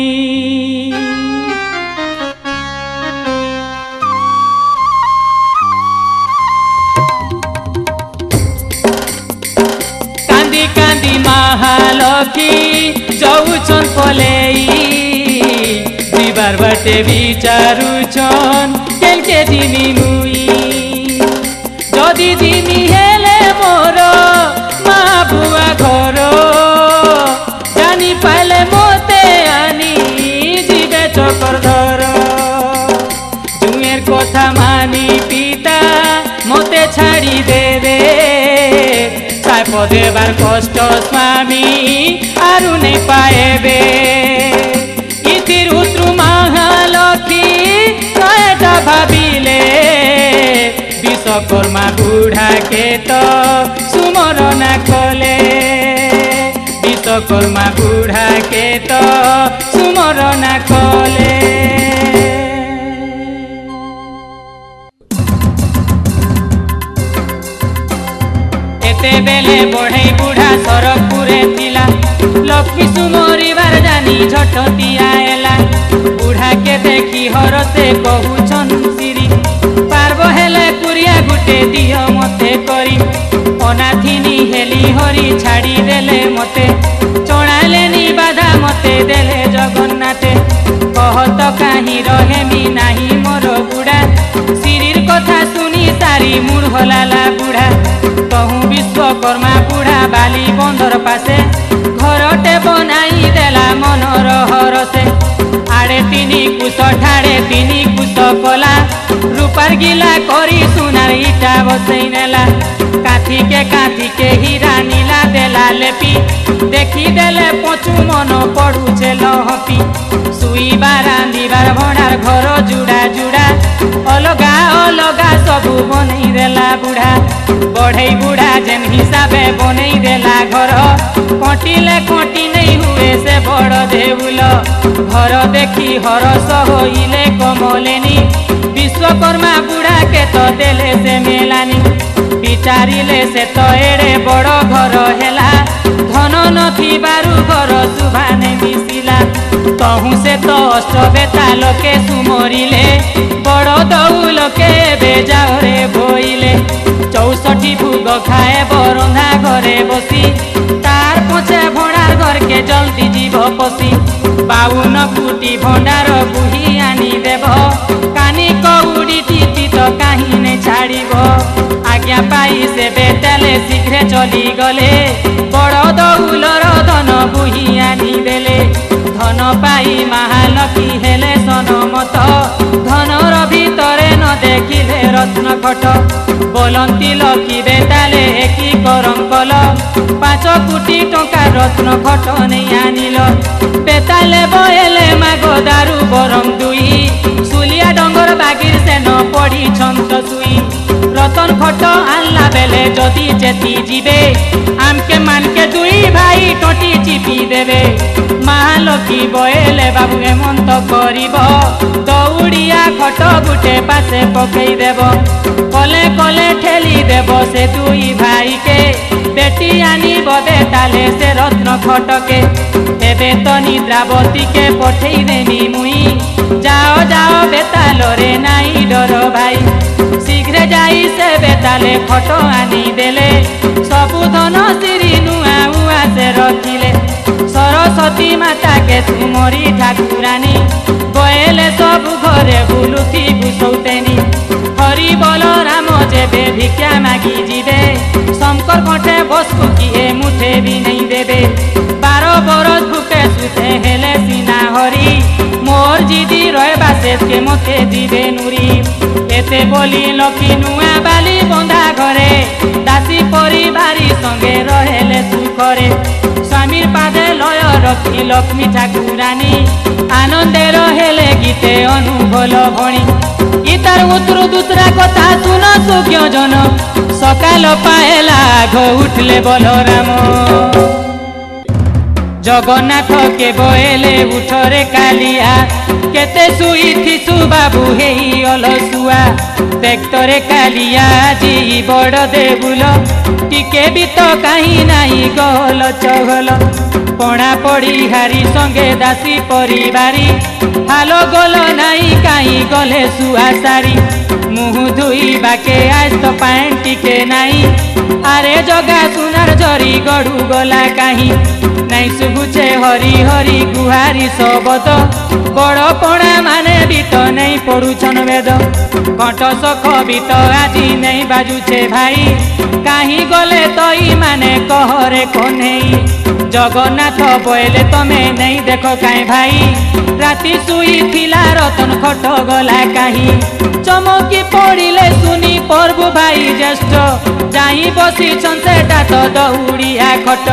कांदी कांदी महालक्ष्मी जाऊछन पलेई जीवार बाटे विचारुछन केन के जीवी मुई जदि जीवी हेले मोर मा बुआ घर जानी शाप देवार कष्ट स्वामी आरु नहीं पाएबे इतिर उत्रु महालक्ष्मी कयटा भाविले विश्वकर्मा बुढ़ा के तो सुमरना कले विश्वकर्मा बुढ़ा के तो सुमरना कले एते बेले बढ़ई बुढ़ा सरकपुरे थिला लक्ष्मी सुमरिबार जानी झटती आएला बुढ़ा के देखी हरते कहूछन सिरी पार्ब हेले कुरिया गुटे दियो मते करी अनाथिनी हेली हरी छाड़ी देले मते चणालेनी बाधा मते देले जगन्नाथे कहत काहीं रहेमी नाही मोर बुढ़ा सिरीर कथा सुनी सारी मूढ़ लाला बुढ़ा कहूँ विश्वकर्मा बुढ़ा बाली बंदर पासे घरटे बनाई देला मनर हरसे आड़े तीनी कुश ठाड़े तीनी कुश कला रूपार गिला करी सुनार इटा बसई नेला काथी के हीरा नीला देला लेपी देखी देले पचु मन पड़ुचे लहपी सुईबार रांधिबार भंडार घर जुड़ा जुड़ा अलगा अलगा सबू बनई देला बुढ़ा बढ़ई बुढ़ा जेन हिसाबे बनई देला घर कटिले कटी नहीं हुए से बड़ देउल घर देखी हरस होइले कमलेनी विश्वकर्मा बुढ़ा के तो देले से मेलानी विचारिले से तो एड़े बड़ घर हेला धन नथिबारु घर शुभा नहीं मिसिला तहु से तो अष्टबेता लोके सुमरिले बड़ दौल के बेजाओ रे बोइले 64 भोग खाए बरंधा घरे बसी तार पछे भंडार घर के जल्दी जीव पसी 52 कोटी भंडार बुही आनी देव कानी कौड़ी टीपी तो कहीं नहीं छाड़ब आज्ञा पाई से बेतेले शीघ्र चली गले बड़ दौलर धन बुही आनी देले धन पाई महालक्ष्मी हेले सनमत धनर भितरे न देखिले रत्न खट बोलंती लक्ष्मी बेताले एकी करम कल 5 कोटी टंका रत्न खट नहीं आनिल बेताले बहेले मागो दारू बरम दुई सुलिया डंगर बागिर से न पड़ी छंत सुई रतन खट आनला बेले जदि जेती जीवे आमके मानके दुई भाई टटी चिपी देवे महालक्ष्मी बहेले बाबू हेमंत करिब दौड़िया खट गुटे पासे पकई देव कले कले ठेली देव से दुई भाई के बेटी आनी बदे ताले से रत्न खटके एबे तो निद्रावती के पठेई देनी मुई जाओ जाओ बेतालो रे नाई डर भाई शीघ्र जाई से बेताले खट आनी देले सबु धन सिरी नुआ उआ से रखिले सरस्वती माता के तुमरी ठाकुरानी बहेले सब घरे बुलुथी घुसौतेनी हरि बोल राम जेबे भिक्षा मागी जीवे शंकर कठे बसकु किए मुठे भी नहीं देवे 12 बरस भूखे सुते हेले सीना हरि मोर जीदी रहबा शेष के मते जीवे नुरी एते बोली लक्ष्मी नुआ बाली बंधा घरे दासी परिवारी संगे रहेले सुखरे स्वामीर पादे लय रखी लक्ष्मी ठाकुरानी आनंदे रहेले गीते अनुभल भणी इतार उतरु दूसरा कथा सुन सुज्ञ जन सकाल पाएला घ उठले बलराम जगन्नाथ के बहेले उठरे कालिया केते सुई थिसु बाबू हेई अलसुआ देखतरे कालिया जी बड़ देबुल टिके भी तो कहीं नहीं गल चगल पणा पड़ी हारी संगे दासी परिवारी हालो गल नहीं कहीं गले सुआ सारी मुँह धुई बाके आज तो पैंट टिके नहीं आरे जगा सुनार जरी गड़ू गला कहीं नहीं सुबुचे हरी हरी गुहारी सबद बड़ पणा माने भी तो नहीं पड़ुछन वेद कंठ सख भी तो आज नहीं बाजुचे भाई कहीं गले तो माने कहरे कन्हई जगन्नाथ बहेले तमे नहीं देख कहीं भाई राति सुई थिला रतन खट गला कहीं चमकी पड़िले सुनी प्रभु भाई ज्येष्ठ जाई बसीछन सेटा तो दौड़िया खट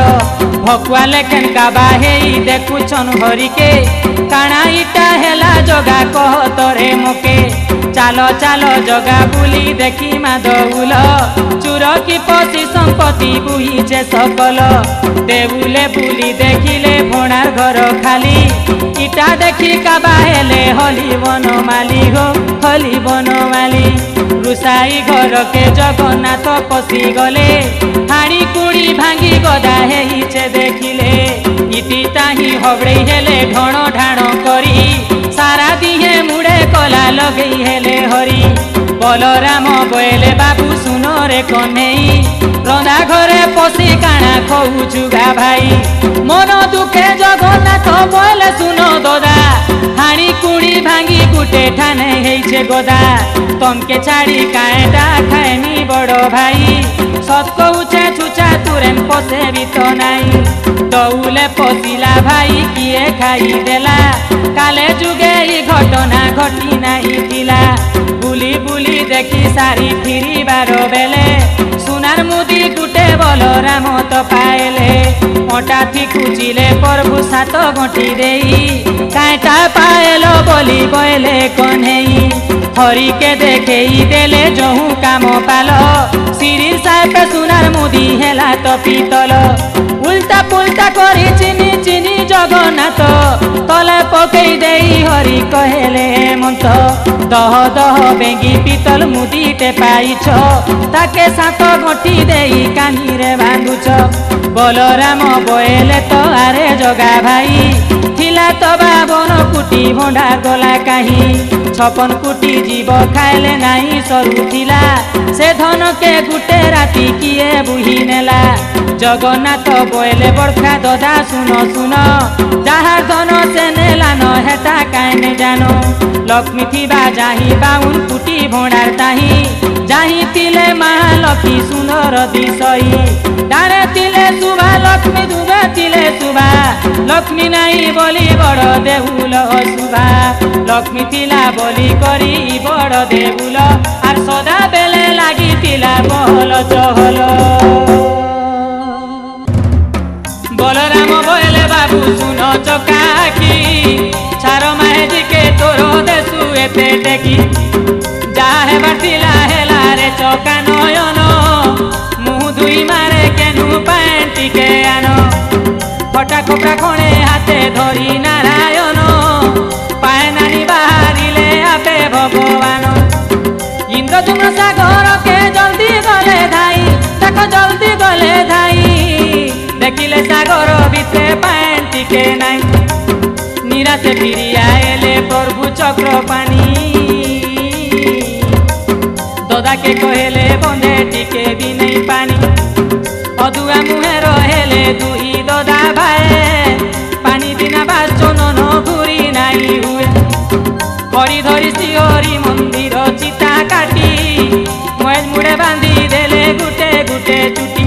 भकुआ लेखेन काबा हेई देखुछन हरिके काना इटा हेला जगा कह तरे मोके चालो चालो जगा बुली देखी माधौल चूर की पसी संपत्ति बुहीचे सकल देवुले बुली देखिले भोणार घर खाली इटा देखी काबा हेले हली बनमाली हो हली बनमाली रुसाई घर के जगन्नाथ पसी गले हाड़ी कुड़ी भांगी गदा हेइचे देखिले इटीटा ही हबड़े हेले ढण ढाण करी सारा दिहे मुड़े कला लगई हेले हरी बलराम बोले बाबू सुनो रे कन्हई रंधा घरे पसी काना खऊ जुगा भाई मन दुखे जगन्नाथ बोले सुनो ददा हाड़ी कुड़ी भांगी गुटे ठाने हेइछे गदा तमके छाड़ी काएटा खाएनी बड़ भाई सत कहुछे छुचा तुरेन पसे भी तो नाई दौले पशिला भाई किए खाई देला काले जुगे ई घटना घटी नहीं थिला बुली बुली देखी सारी फिरी बारो बेले सुनार मुदी गुटे बलराम तो पाएले अटा थी कुचिले प्रभु सात गंठी देई काएटा पाएलो बोली बोले कन्हई हरि के देखे देले जहू काम पालो सिरी साहेब सुनार मुदी हेला तो पीतल उल्टा पुल्टा करी चिनी चिनी जगन्नाथ तले पकई देई हरि कहेले हेमंत दह दह बेंगी पीतल मुदीटे पाइछ ताके सात गंठी देई कानी रे बांधुछ बलराम बोले तो आरे जगा भाई थिला तो बावन कुटी भंडा गला कहीं 56 कुटी जीव खाइले नहीं सरू थिला से धन के गुटे राती किए बुही नेला जगन्नाथ बोले बड़खा ददा सुनो सुनो जहार धन से नेला न हेता काने जानो लक्ष्मी थीबा जाही बाउन कुटी भंडार ताही जाही तिले महालक्ष्मी सुंदर दिसई डारे तिले सुभा लक्ष्मी दुबे तिले सुभा लक्ष्मी नहीं बोली बड़ देउल सुभा लक्ष्मी थिला बोली करी बड़ देउल आर सदा बेले लागी तिला बहल चहल बलराम बोले बाबू सुनो चकाकी छार माहेजी के तोर देसु एते टेकी जाहे बाटिला हेला रे चका नयन मुह दुई मारे केनु पैंटी के आनो फटा खोपड़ा खणे हाथे धरी नारायण पाए नानी बाहरिले आपे भगवान इंद्रधुम्न सागर के जल्दी गले धाई ताको जल्दी गले धाई देखिले सागर भितरे पैंटी के नाई निराशे फिरी आएले प्रभु चक्र पानी ददा के कहेले बंदे टिके भी नहीं पानी अदुआ मुहे रहेले दुई ददा भाई पानी बिना बाचन न घुरी नहीं हुए करी धरी श्रीहरि मंदिर चिता काटी मुएज मुड़े बांधी देले गुटे गुटे चुटी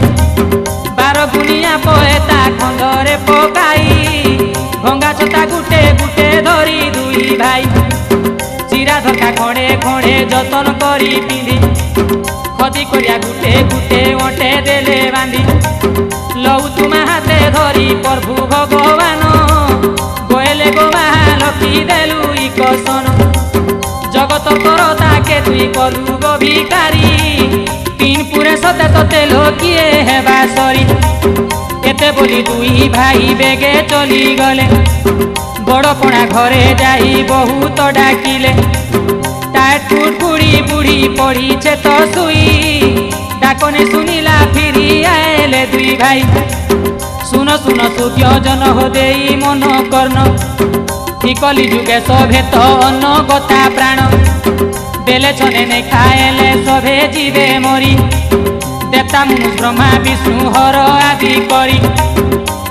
12 गुनिया पोएता खंडरे पकाई भंगा छता गुटे गुटे धरी दुई भाई चिरा धक्का खड़े खड़े जतन करी पिंधी खदी करिया गुटे गुटे ओटे देले बांधी लऊ तुमा हाथे धरी प्रभु भगवान गोएले गो महालक्ष्मी देलु ई कसन जगत करता के तुई कलु गो भिकारी तीन पुरे सते तते लोकिए हेबा सरी एते बोली दुई भाई बेगे चली गले बड़पणा घरे जाई बहुत डाकिले टाट फुटफुड़ी बुढ़ी पड़ी छे तो सुई डाकने सुनिला फिरी आएले दुई भाई सुनो सुनो सुख्य जन हो देई मन कर्ण कली जुगे सभे तो अन्न गता प्राण बेले छने ने खाएले सभे जीवे मरी देवता मुनु ब्रह्मा विष्णु हर आदि करी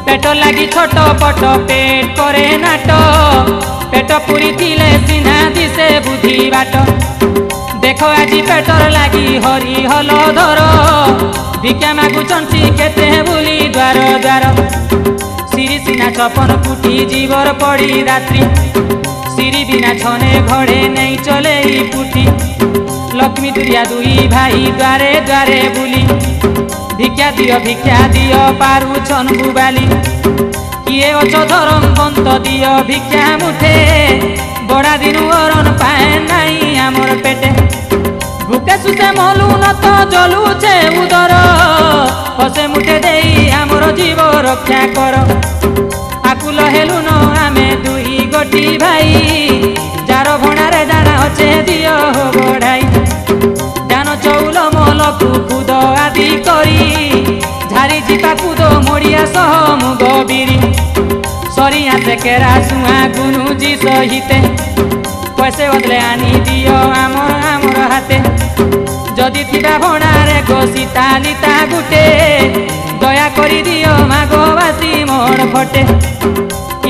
पेट लगी छोट पट पेट करे नाट पेट पूरी थिले सिना दिसे बुद्धि बाट देख आज पेटर लगी हरि हल धर भिक्षा मागुचंती केते बुली द्वार द्वार सिरी सिना 56 कुटी जीवर पड़ी रात्रि सिरी बिना छने घड़े नहीं चले पुटी लक्ष्मी दुरिया दुई भाई द्वारे द्वारे बुली भिक्षा दियो पारुछन बुबाली किए अछ धरम बंत दियो भिक्षा मुठे बड़ा दिन अरन पाए नहीं आमर पेटे भूखे सुते मलु न तो जलुचे उदर पसे मुठे देई आमर जीव रक्षा कर आकुल हेलु न आमे दुई गोटी भाई जार भणारे जाना अच्छे दियो बढ़ाई जान चौल मलकु खुद आदि करी झारी जीपा कूद मोड़िया सह मुग बिरी सरिया से केरा सुआ गुनुजी सहिते पैसे बदले आनी दियो आमर आमर हाथे जदि थिबा भणारे गोसीता लिता गुटे दया करी दियो मागवासी मोर फटे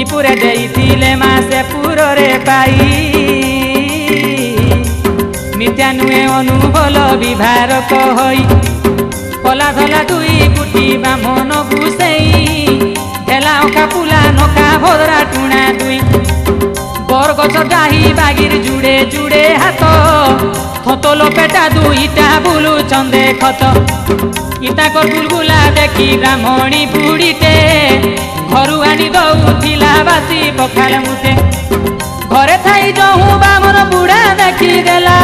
इपुरे देइथिले मासे पुररे पाई मिथ्या नुहे अनुबल विभारक होई पला धला दुई गुटी बामन घुसेई ढेला ओखा पुला नोका भद्रा टुणा दुई बर गछ डाही बागिर जुड़े जुड़े हाथ थतलो पेटा दुईटा बुलु चंदे खत इता कर बुलबुला देखी ब्राह्मणी बुढ़ीटे घरु आनी दउथिला बासी पखाल मुठे घरे थाई जहु बामर बुढ़ा देखी देला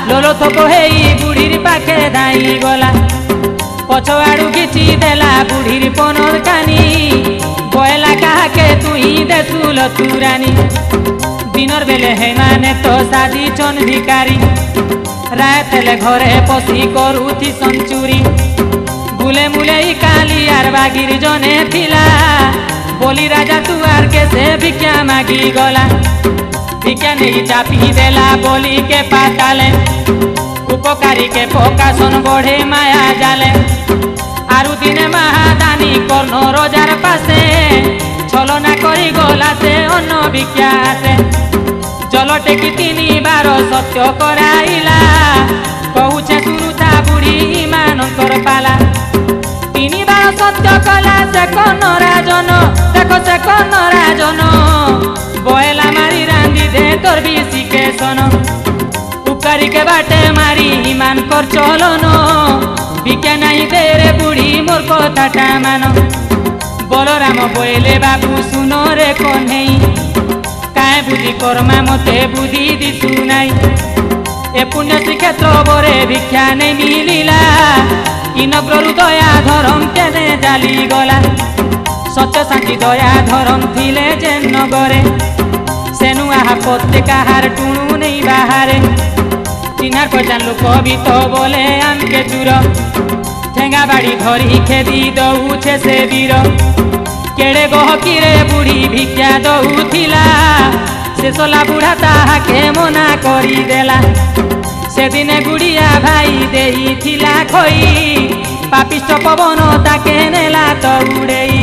लोलो थोप हेई बुढ़ीर पाखे धाई गला पछ आड़ू किछि देला बुढ़ीर पनर कानी बयला काहाके तुही देसुल तुरानी दिनर बेले हे माने तो साजी चन भिकारी रातेले घरे पसी करुथि संचुरी बुले मुले कालियार बागिर जने थिला बोली राजा तुआर के से भिक्षा मागी गला भिक्षा नहीं चापी देला बोली के पाताले उपकारी के पकासन बढ़े माया जाले आरु दिने महादानी कर्ण रजार पासे छलना करी गला से अन्न भिक्षा से जल टेकी 3 बार सत्य कराइला कहुछे सुरुता बुढ़ी इमानकर पाला 3 बार सत्य कला से कर्ण राजन देखो से कर्ण राजन बयला मारी रांदी दे तोर बीसी के सन उपकारी के बाटे मारी ईमान कर चलन भिक्षा नहीं दे रे बुढ़ी मोर कथाटा मान बलराम बोले बाबू सुनो रे कन्हई काय बुद्धि कर्मा मते बुद्धि दिसु नाई ए पुण्य श्रीक्षेत्र बरे भिक्षा नहीं मिलिला इनग्रु दया धरम तेने जाली गला सत्य शांति दया धरम थिले जेन नगरे सेनु आहा पत्ते काहार टुणु नहीं बाहारे चिनार पहचान लोक भी तो बोले आमके चूर ठेंगा बाड़ी धरी खेदी दउछे से वीर केड़े गहकीरे बुढ़ी भिक्षा दउथिला से सोला बुढ़ा ताहाके मना करी देला से दिने गुड़िया भाई देई थिला खोई पापिष्ट पवन ताके नेला तो उड़ेई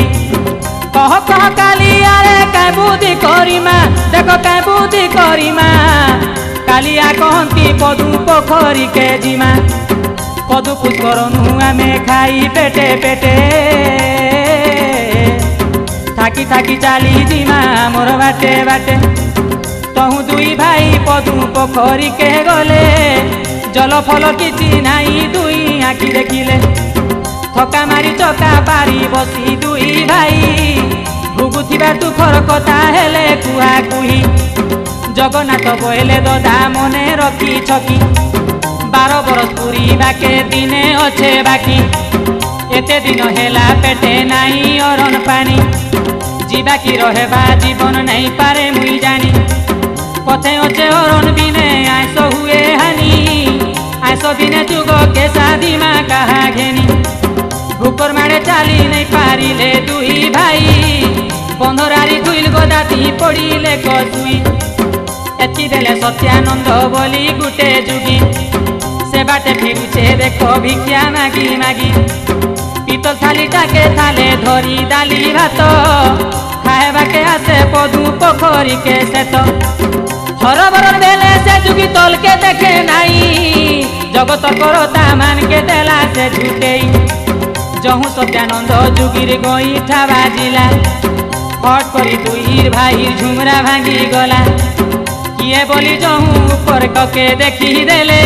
कह कह कालिया रे काय बुद्धि करिमा देखो काय बुद्धि करिमा कालिया कहती पदु पोखरी के जिमा पदु पुष्करनु आमे खाई पेटे पेटे थाकी थाकी चाली जिमा मोर बाटे बाटे तहु दुई भाई पदु पोखरी के गले जल फल किछि नाई दुई आखि देखिले थका मारी चका पारी बसी दुई भाई भुगुथिबा दुखर कथा हेले कुहा कुही जगन्नाथ बोले ददा मने रखी छकी 12 बरस पूरी बाके दिने अच्छे बाकी एते दिन हेला पेटे नाई अरन पानी जीवा की रहेबा जीवन नहीं पारे मुई जानी पथे अच्छे अरन बिने आइस हुए हानि आइस बिने जुग के शादी माँ कहा घेनी भूकर मारे चाली नहीं पारिले दुई भाई बंधरारी धुइल गदाती पड़िले कसुई एति देले सत्यानंद बोली गुटे जुगी से बाटे फिरुचे देखो भिक्षा मागी मागी पितल थाली टाके थाले धरी डाली भात खाएबा के आसे पदु पोखरी के सेत हरबर बेले से जुगी तल के देखे नाई जगत करता मान के देला से झुटेई जहु सत्यानंद जुगिर गईठा बाजिला फट करी दुई भाई झुमरा भांगी गला किए बोली जहु ऊपर कके देखी देले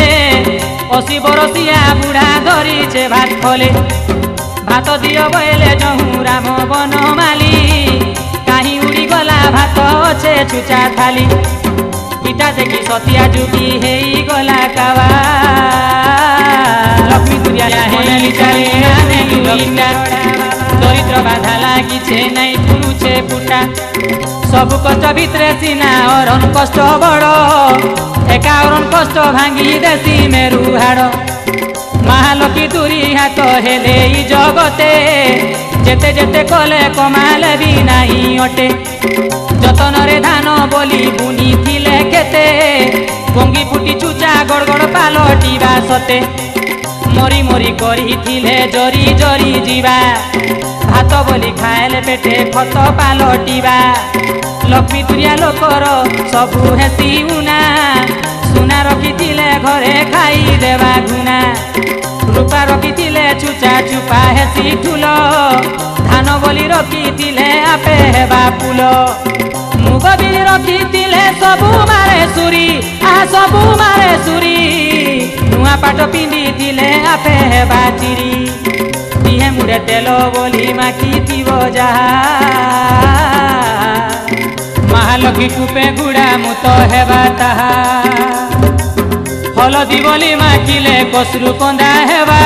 80 बरसिया बुढ़ा धरी छे भात खोले भात दियो बोले जहूँ राम बनमाली कहीं उड़ी गला भात अच्छे चुचा थाली इटा देखी सतिया जुगी हे गला कावा लक्ष्मी तुरिया दरिद्र बाधा लगी नहीं पुनुचे फुटा सब कष्ट भितरे सीना अरन कष्ट बड़ एका अरन कष्ट भांगी देसी मेरु हाड़ महालक्ष्मी तुरी हाथ हेले जगते जेते जेते कले कमाले भी नहीं अटे जतन रे धान बोली बुनी थिले केते बंगी फुटी चुचा गड़ गड़ पालटिबा सते मरी मरी करी थिले जरी जरी जीवा भात बोली खाएले पेटे खत पालटिबा लक्ष्मी तुरिया लोकर सबू हेसी उना सुना रखी घरे खाई देवा गुना रूपा रखी चुचा चुपा हेसी ठुल धान बोली रखी आपे हेबा फूल मुग बिल रखी सबू मारे सुरी आ सबू मारे सुरी नुआ पाट पिंधि आपे हेबा चिरी दिहे मुड़े तेल बोली माखी जहा महालक्ष्मी कूपे गुड़ा मुत हेबा ताहा हलदी बोली माखिले कसरु कंदा हेबा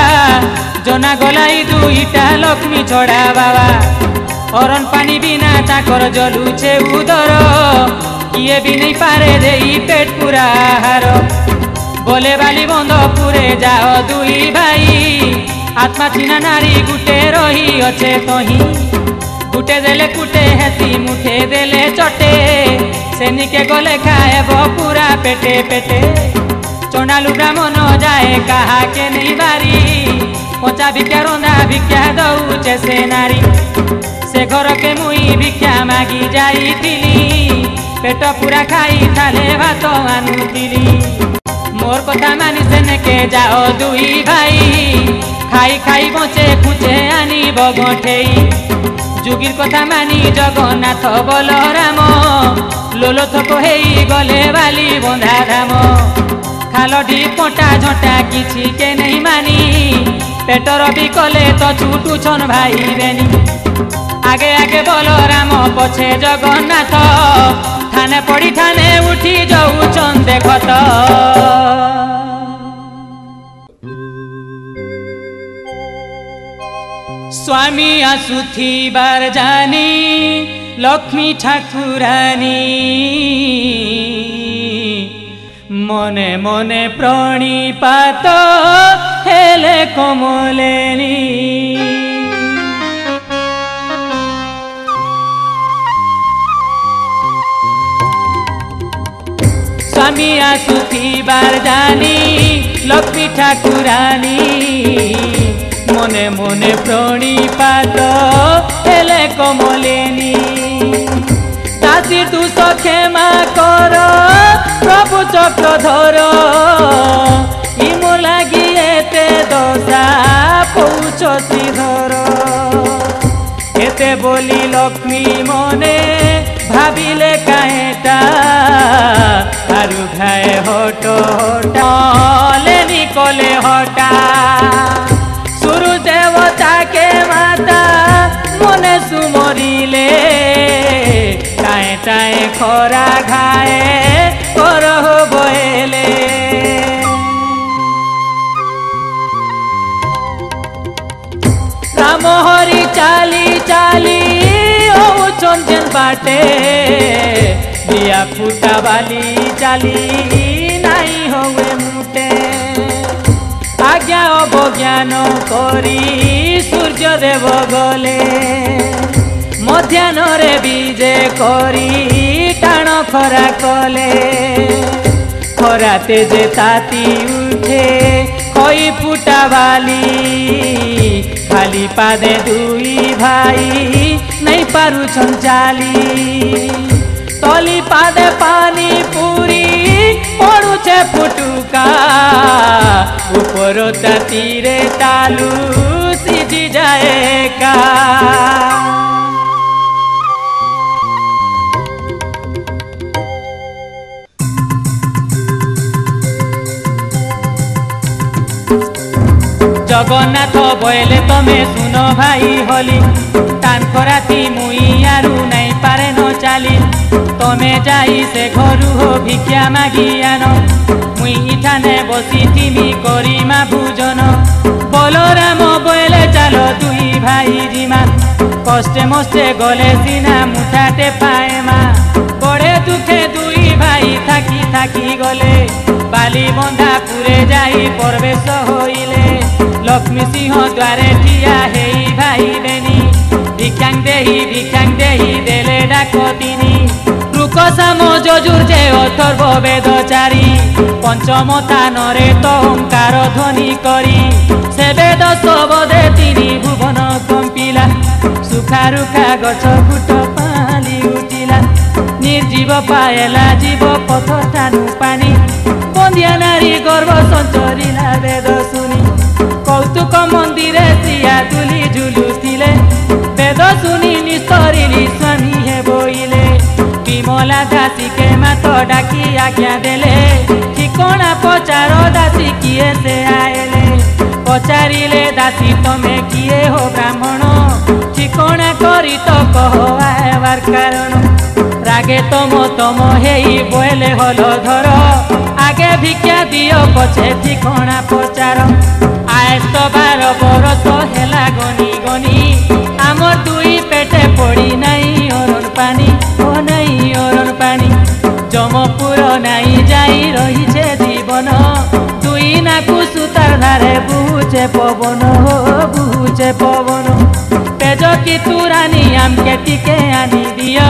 जना गलाई दुईटा लक्ष्मी छड़ा बाबा अरन पानी बिना ताकर जलुचे उदर किए भी नहीं पारे देई पेट पूरा हार बोले बाली बंद पुरे जाओ दुई भाई आत्मा चिना नारी गुटे रही अच्छे कहीं गुटे देले कुटे हेसी मुठे देले चटे सेनिके गले खाएब पूरा पेटे पेटे चंडालू ब्राह्मण जाए कहा के नहीं बारी पचा भिक्षा रंधा भिक्षा दौचे से नारी से घर के मुई भिक्षा मागी जाई पेट पूरा खाई थाले भात आनुथिली मोर कथा मानी सेने के जाओ दुई भाई खाई खाई बचे खुचे आनी बगठेई जुगिर कथा मानी जगन्नाथ बलराम लोलोथक हेई गले बाली बंधा धाम खालडी पटा झटा किछि के नहीं मानी पेटर भी कले तो छुटू छन भाई बेनी आगे आगे बलराम पछे जगन्नाथ थाने पड़ी थाने उठी जाऊछन देखत स्वामी आसुथी बार जानी लक्ष्मी ठाकुरानी मने मने प्रणिपात हेले कमलेनी स्वामी आसुथी बार जानी लक्ष्मी ठाकुरानी मने मने प्रणिपात हेले कमलेनी दासी तू क्षमा कर प्रभु चक्रधर इमो लगी एते दशा पौछ श्रीधर एते बोली लक्ष्मी मने भाविले काहेटा आरु खाए हट हटा लेनी कले हटा सुरु देवता के माता मने सुमरिले टाए टाए खरा घाए करह बहेले राम हरि चाली चाली ओ चंदन बाटे बिया फुटा बाली चाली नहीं होवे मुटे आज्ञा अवज्ञान करी सूर्य देव गले मध्याह्न रे बीजे करी टाण खरा कले खरा तेजे ताती उठे कई फुटा बाली खाली पादे दुई भाई नहीं पारु चाली तली पादे पानी पूरी पड़ुचे फुटुका ऊपर तीरे तालू सीझी जाए का जगन्नाथ बोले तमे सुनो भाई होली टान कराती मुई आरु नहीं पारे न चाली तमे जाई से घरु हो भिक्षा मागी आनो मुई इठाने बसी तिमी करी मा भोजन बलराम बोले चलो दुई भाई जिमा कष्टे मस्ते गले सिना मुठाटे पाए मा बड़े दुखे दुई भाई थाकी थाकी गले बाली बंधा पुरे जाई प्रवेश होइले लक्ष्मी सिंह द्वारे ठिया हेई भाई बेनी भिक्षांग देही देले डाकतिनी रुकसाम जजुर जे अथर्व वेदचारी पंचमता नरे तोंकार ध्वनि करी से वेद सबदे तिनी भुवन कंपिला सुखा रुखा गछ फुट पाली उठिला निर्जीव पाएला जीव पथ टानु पानी बंदिया नारी गर्भ संचरिला वेद सुनी कौतुक मंदिरे सिया तुली झुलुथिले वेद सुनी निस्तरिली स्वामी हे बोइले विमला दासी के मात डाकी आज्ञा देले ठिकणा पचार दासी किए से आएले पचारिले दासी तमे किए हो ब्राह्मण ठिकणा करी तो कह आएबार कारण रागे तम हेई बोले हलो धर आगे भिक्षा दियो पछे ठिकणा पचार आयस तो 12 बरस हेला गनी गनी आमर दुई पेटे पड़ी नहीं अरण पानी ओ नहीं अरण पानी जमपुर नहीं जाई रही छे जीवन दुई नाकु सुतार धारे बुझे पवन हो बुझे पवन तेज की तुरानी आमके टिके आनी दियो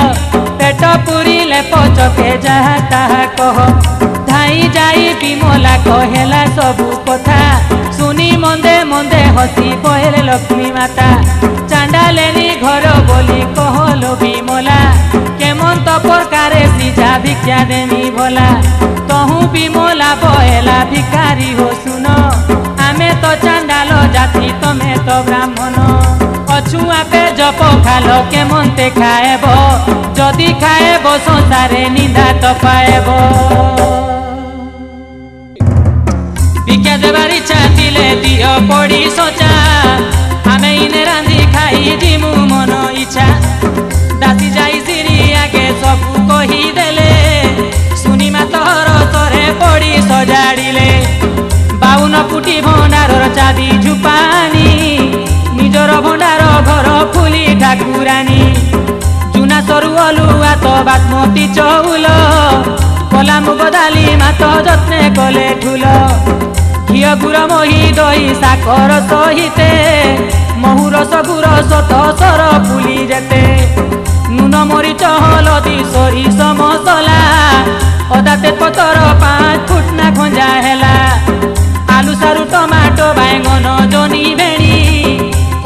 पेट पुरिले पचके जहा ताहा कह धाई जाई विमला कहेला सबु कथा सुनी मंदे मंदे हसी पहले लक्ष्मी माता चांडालेनी घर बोली कहलो विमला केमंत प्रकारे सिजा भिक्षा देमी भोला तहु विमला बहेला भिकारी हो सुनो आमे तो चांडाल जाति तमे तो ब्राह्मण अछुआ पे जप खालो केमंते खाएब जदि खाएब संसारे निंदा तो पाएब भिक्षा देवार इच्छा दिले दियो पड़ी सोचा आमे इने रांधी खाई जिमु मन इच्छा दासी जाई सिरी आगे सबु कही देले सुनी मातहर तरे पड़ी सजाड़िले 52 फुटी भंडार चादी झुपानी निजर भंडार घर फुली ठाकुरानी चुना सरू अलुआ तो बासमती चौल कला मुग दाली मात जत्ने कले ठुल घिय गुर मही दही साकर सहिते महुरस गुरस तसर फुली जेते नुन मरीच हलदी सरिष मसला अदा तेजपतर 5 फुटना खंजा हेला आलू सारू टमाटो बैंगन जनी भेणी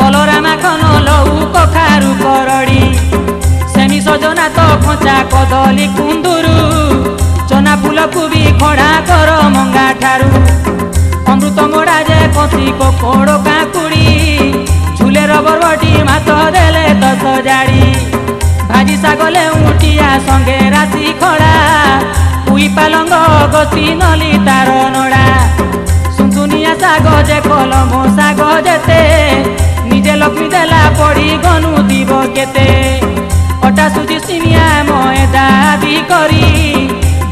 कलरा माखन लहू कखारू करड़ी सेमी सजना तो खंचा कदली कुंदुरू चना फूल कुबी खड़ा कर मंगा ठारू अमृत मोड़ा जे कसी कोड़ो काकुड़ी झूले रबर बटी मात देले तो सजाड़ी भाजी सागले उटिया संगे राशि खड़ा पुई पालंग गसी नली तार नड़ा सुनसुनिया साग जे कलम साग जेते निजे लक्ष्मी देला पड़ी गनु दीब केते अटा सुजी सिमिया मयदा आदि करी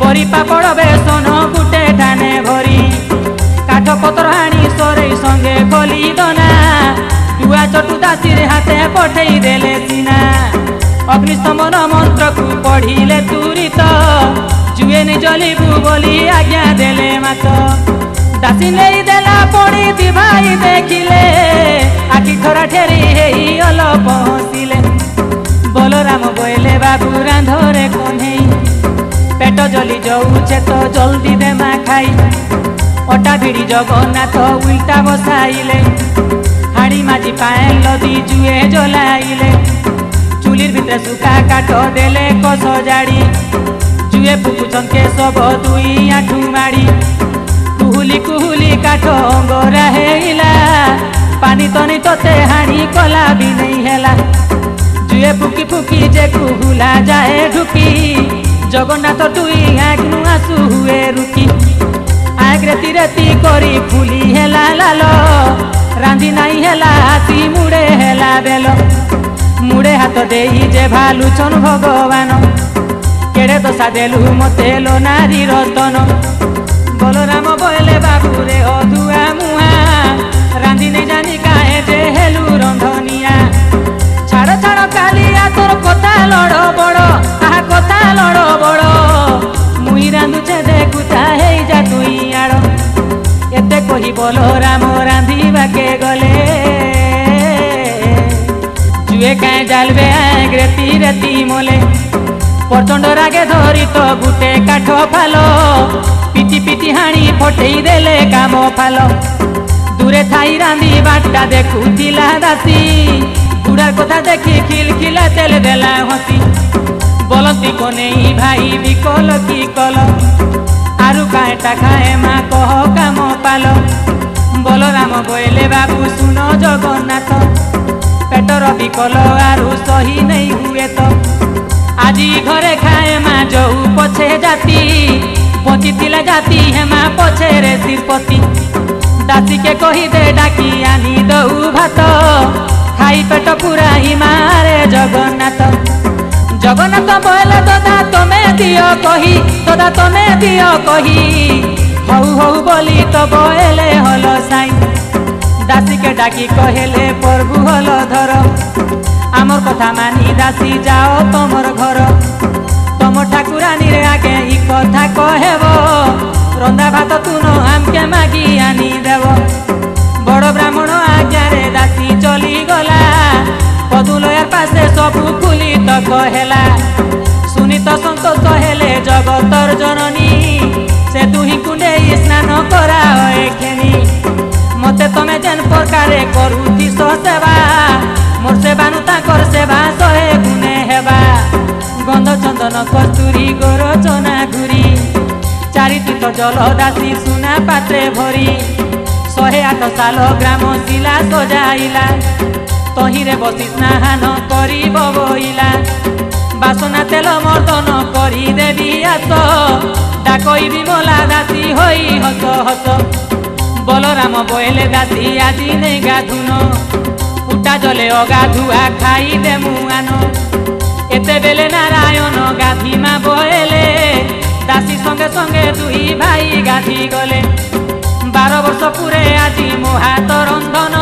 बरी पापड़ बेसन गुटे ठाने भरी काठ पतर हाणी सरे संगे खली दना दुआ चटु दासी हाथे पठेई देले सिना अग्निस्तंभन मंत्र को पढ़िले तुरित जुए नि जलिबु बोली आज्ञा देले मात दासी ले देला पड़ी दी भाई देखिले आखि खरा ठेरी हेई अल पहुँचिले बलराम बोले बाबू रांधरे कन्हई पेट जली जाऊे तो जल्दी दे मा खाई अटा भिड़ी जगन्नाथ उल्टा बसाइले हाड़ी माझी पाए लदी जुए जलाइले चुलीर भितर सुखा काठ देले कस जाड़ी जुए फुकुचन के सब दुई आठू माड़ी कुहुली कुहुली काठ अंगरा हेला पानी तनी तते हाड़ी कला भी नहीं हेला जुए फुकी फुकी जे कुहुला जाए ढुकी जगन्नाथ दुई आँखनु आंसू हुए रुकी आग रेती रेती करी फुली हेला लाल रांधि नाई हेला हासी मुड़े हेला बेल मुड़े हाथ दे जे भालुचन भगवान केड़े दशा देलु मते लो नारी रतन बलराम बोले बाबू रे अधुआ मुआ रांधि नहीं जानी काहे जे हेलु रंधनिया छाड़ छाड़ कालिया तोर कथा लड़ बड़ आहा कथा लड़ बड़ मुई रांधुचे देखुता हे जा तुई आड़ एते कही बलराम रांधिबाके गले जुए काए जालबे रेती रेती मोले प्रचंड रागे धरी तो गुटे काठ फालो पिटी पिटी हाणी फटई देले काम फालो दूरे थाई रांधी बाटा देखुथिला दासी बुढ़ार कथा देखी खिलखिला तेल देला हसी बोलती को नहीं भाई बिकल की कल आरु काएटा खाए माँ कह काम पालो बलराम बोले बाबू सुनो जगन्नाथ पेटर बिकल आरु सही नहीं हुए तो आजी घरे खाए माँ जो पछे जाती बची थिला जाती है माँ पछे रे सिरपति दासी के कही दे डाकी आनी दऊ भात खाई पेट पूरा ही मारे जगन्नाथ जगन्नाथ बोले दादा तमे दियो कही दादा तमे दियो कही हऊ हऊ बोली तो बोले हल साई दासी के डाकी कहले प्रभु हल धर आमर कथा मानी दासी जाओ तमर घर तम ठाकुरानी रे आगे ई कथा कहेब रंधा भात तुन आमके मागी आनी देव बड़ ब्राह्मण आज्ञा रे दासी चली गला पदुलयार पासे सबू खुली तो कहेला सुनी तो संतोष हेले जगतर जननी से दुही कुंडे स्नान करा खेनी मते तमे जेन प्रकारे करुथि सेवा मोर सेवा नु ताकर सेवा सहे गुणे हेबा गंध चंदन कस्तूरी गोरचना घुरी चारि तीर्थ जल दासी सुना पात्रे भरी 108 साल ग्राम शिला सजाइला तहिरे बसी स्नान करी बबइला बासना तेल मर्दन करी देवी आस डाकई विमला दासी होई हस हस बलराम बोले दासी आजी नहीं गाधुन उटा जले अगाधुआ खाई दे मुआन एते बेले नारायण गाधी मा बोले दासी संगे संगे दुई भाई गाधी गले 12 वर्ष पूरे आजी मो हाथ रंधन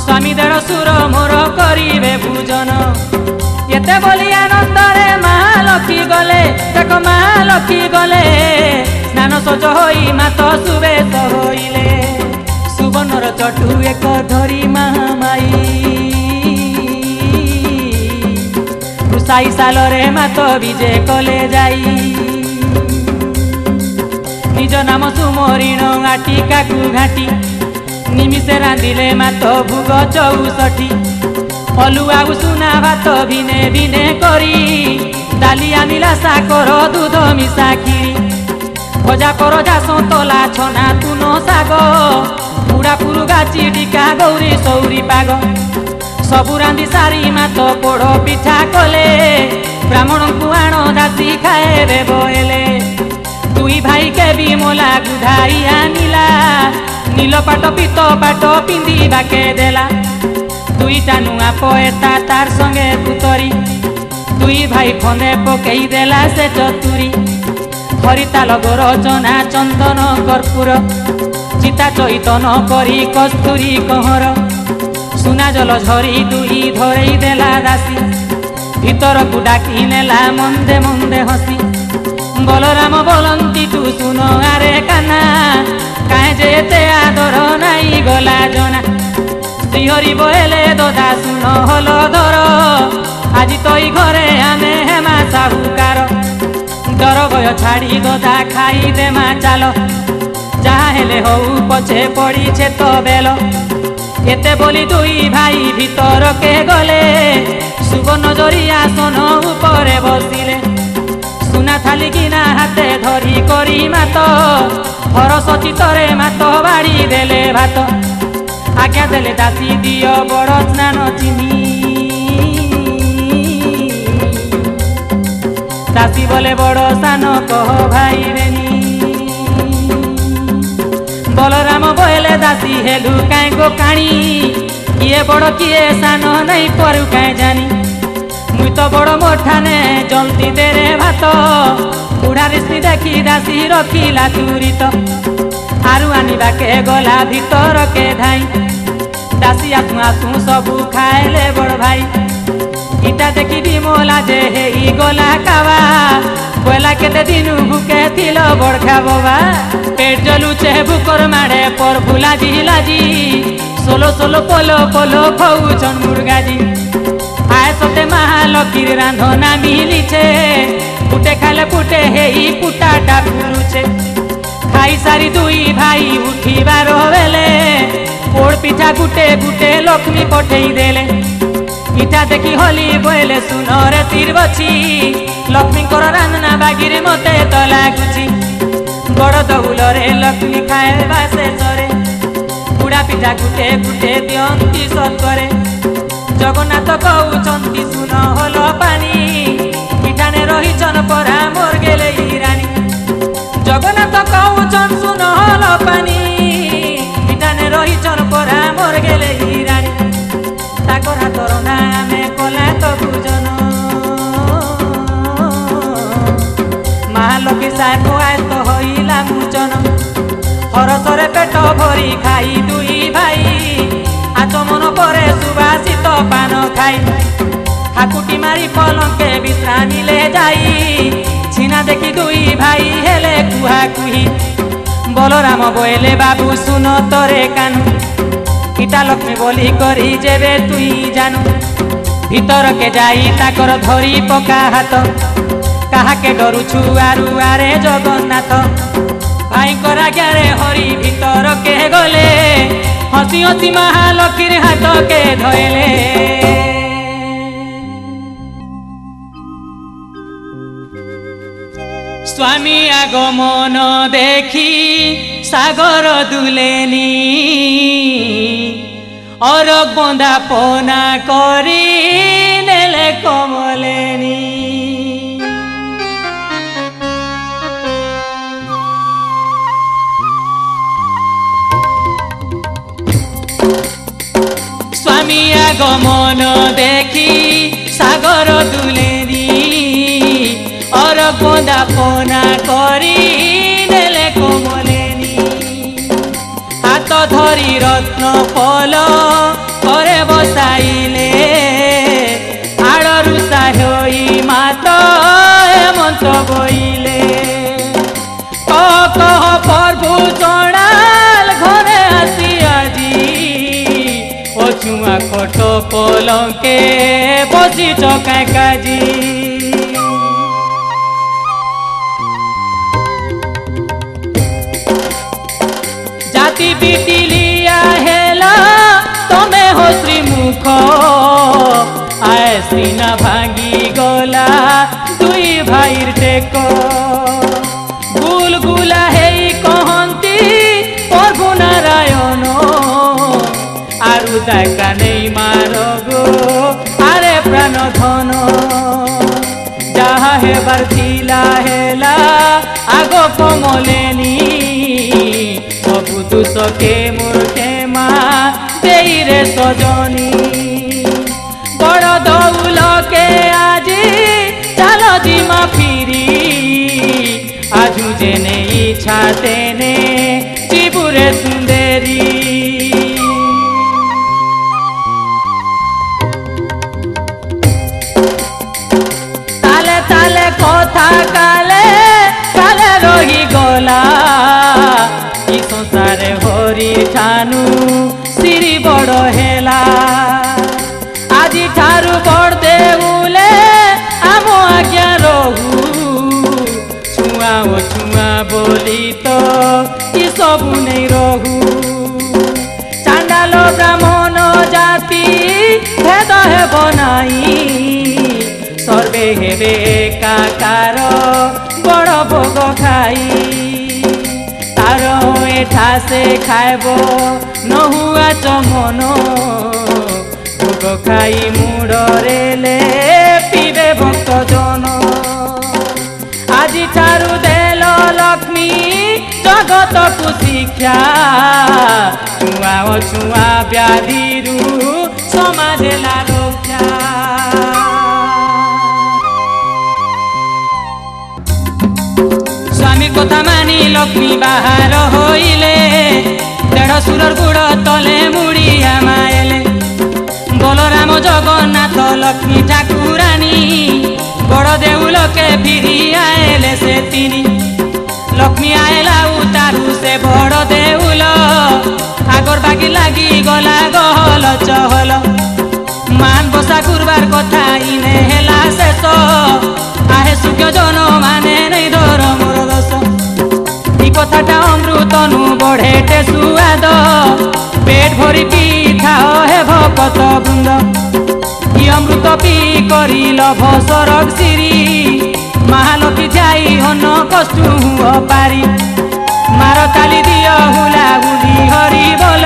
स्वामी देड़ सुर मोर करिवे पूजन एते बोली आनंदरे महालक्ष्मी गले देख महालक्ष्मी गले स्नान सज होई मात सुबेश होइले सुवर्णर चटु एक धरी महामाई रुसाई सालरे मात विजे कले जाई निज नाम सुमरिण आटिका कु घाटी निमिषे रांधिले मात भुग 64 अलुआ सुना भात भिने भिने करी डालिया मिला साकर दूध मिसा खीरी भजा परजा सतला छना तुनो साग बुढ़ा पुरुगा चिडिका गौरी सौरी पाग सबु रांधि सारी मात पोड़ पिठा कले ब्राह्मण को आण दासी खाए बोले दुई भाई के भी मोला गुधाई आनिला नील पाट पीत पाट पिंदी बाके देला दुईटा नुआ पोएता तार संगे पुतरी दुई भाई खंदे पकई देला से चतुरी हरिताल गोरचना चंदन कर्पूर चिता चैतन करी कस्तूरी कहर सुना जल झरी दुई धरई देला दासी भीतर को डाकी नेला मंदे मंदे हसी बलराम बोलंती तू सुनो आरे काना काहे जेते आदर नाई गला जना श्रीहरि बोले ददा सुन हल धर आज तई घरे आने हेमा साहुकार डर भय छाड़ी ददा खाई दे मा चाल जहाँ हेले हऊ पछे पड़ी छे तो बेल एते बोली दुई भाई भीतर के गले सुवर्ण जरिया सन उपरे बसिले सुना थाली किना हाथे धरी करी मात हरस चितरे मात बाड़ी देले भात आज्ञा देले दासी दियो बड़ स्नान चिनी दासी बोले बड़ सान कह भाई रेनी बलराम बोले दासी हेलु काई गो काणी किए बड़ किए सान नहीं परू काई जानी मुई तो बड़ मोठाने जल्दी दे रे भात बुढ़ा ऋषि देखी दासी रखिला चूरी तो आरु आनिबा के गला भीतर के धाई दासी आसू आसू सबू खाएले बड़ भाई इटा देखी बिमला जे हे गला कावा बोला केते दिनु भूके थिलो बड़खा बाबा पेट जलुचे भूकर माड़े पर भुलाजी लाजी सोलो सोलो पोलो पोलो खाऊछन मुर्गाजी आए सते महालक्ष्मी रांधना मिलीछे पुटे खाले पुटे हेई पुटाटा फुलुछे खाई सारी दुई भाई उठीबार बेले पोड़ पिठा गुटे गुटे लक्ष्मी पठेई देले इटा देखी होली बोले सुनरे तीर बची लक्ष्मी कर रांधना बागिरे मते तो लागुची बड़ दौल रे लक्ष्मी खाएबा शेषरे बुढ़ा पिठा गुटे गुटे दियंती सत्वरे जगन्नाथ कहउचंती सुन होल पानी पिठाने रहीचन परा मोर गेले रानी जगन्नाथ कहउचन सुन होल पानी पिठाने रहीचन परा मोर गेले रानी ताकर हातर नामे कला तो पूजन महालक्ष्मी साको आय तो होइला पूजन हरसरे पेट भरी खाई दुई भाई आचमन करे सुबासित पान खाई हाकुटी मारी पलंके विश्रामी ले जाई छिना देखी दुई भाई हेले कुहा कुही बलराम बोले बाबू सुन तोरे कानू इटा लक्ष्मी बोली करी जेबे तुई जानू भीतर के जाई ताकर धरी पका हाथ कहा के डरू छुआरु आरे जगन्नाथ भाई करा ग्यारे हरि भीतर के गले हसी हसी महालक्ष्मी हाथ के धोले स्वामी आगमन देखी सागर दुलेनी और बंदा पना करी नेले कमलेनी स्वामी आगमन देखी सागर दुलेनी और बंदा पना करी नेले कमलेनी हाथ धरी रत्न फल करे बसाइले आड़रू साहोई मात हेमंत बोइले कह प्रभु जणाल घरे आसी आजी अछुआ खट पलंके बसी चकाय काजी जाति बिटिलिया हेला तमे हो श्रीमुख आए सीना भांगी गला दुई भाईर टेक गुलगुला हेई कहंती प्रभु नारायण आरु दाका नहीं मार गो आरे प्राण धन जहा हेबार थिला हेला आगो कमलेनी सबु दुष के मूर्खे माँ देई रे सजनी बड़ दौल के आजी चल जिमा फिरी आजू जेने इच्छा तेने जीबुरे सुंदरी ताले ताले कथा काले काले रही गला संसारे हरि ठानु सिरी बड़ हेला आजी ठारू बड़ देउले आम आज्ञा रहू छुआ ओ छुआ बोली तो ई सबु नहीं रहू चांडाल ब्राह्मण जाति भेद हेब नाई सर्वे हेबे एकाकार बड़ भोग खाई एठा से खाएब न हुआ चमन भोग खाई मुड़े ले पीबे भक्त जन आज ठारू देल लक्ष्मी जगत को शिक्षा छुआ छुआ व्याधि समाज रक्षा। स्वामी कथा मानी लक्ष्मी बाहर होइले देढ़ सुरर गुड़ तले मुड़िया माएले बलराम जगन्नाथ लक्ष्मी ठाकुरानी बड़ देउल के फिरी आएले से तीनी लक्ष्मी आएला उतारू से बड़ देउल आगर बागी लागी गला गहल चहल मान बसा गुरुवार कथा इने हेला शेष आहे सुख्य जन माने नहीं डर मोर दस ई कथाटा अमृतनु बढ़ेटे सुआद पेट भरी पी खाओ हे भकत बृंद ई अमृत पी करी लभ सरग सिरी महालक्ष्मी जाई हन कष्टु पारी मार ताली दियो हुला हुली हरि बोल।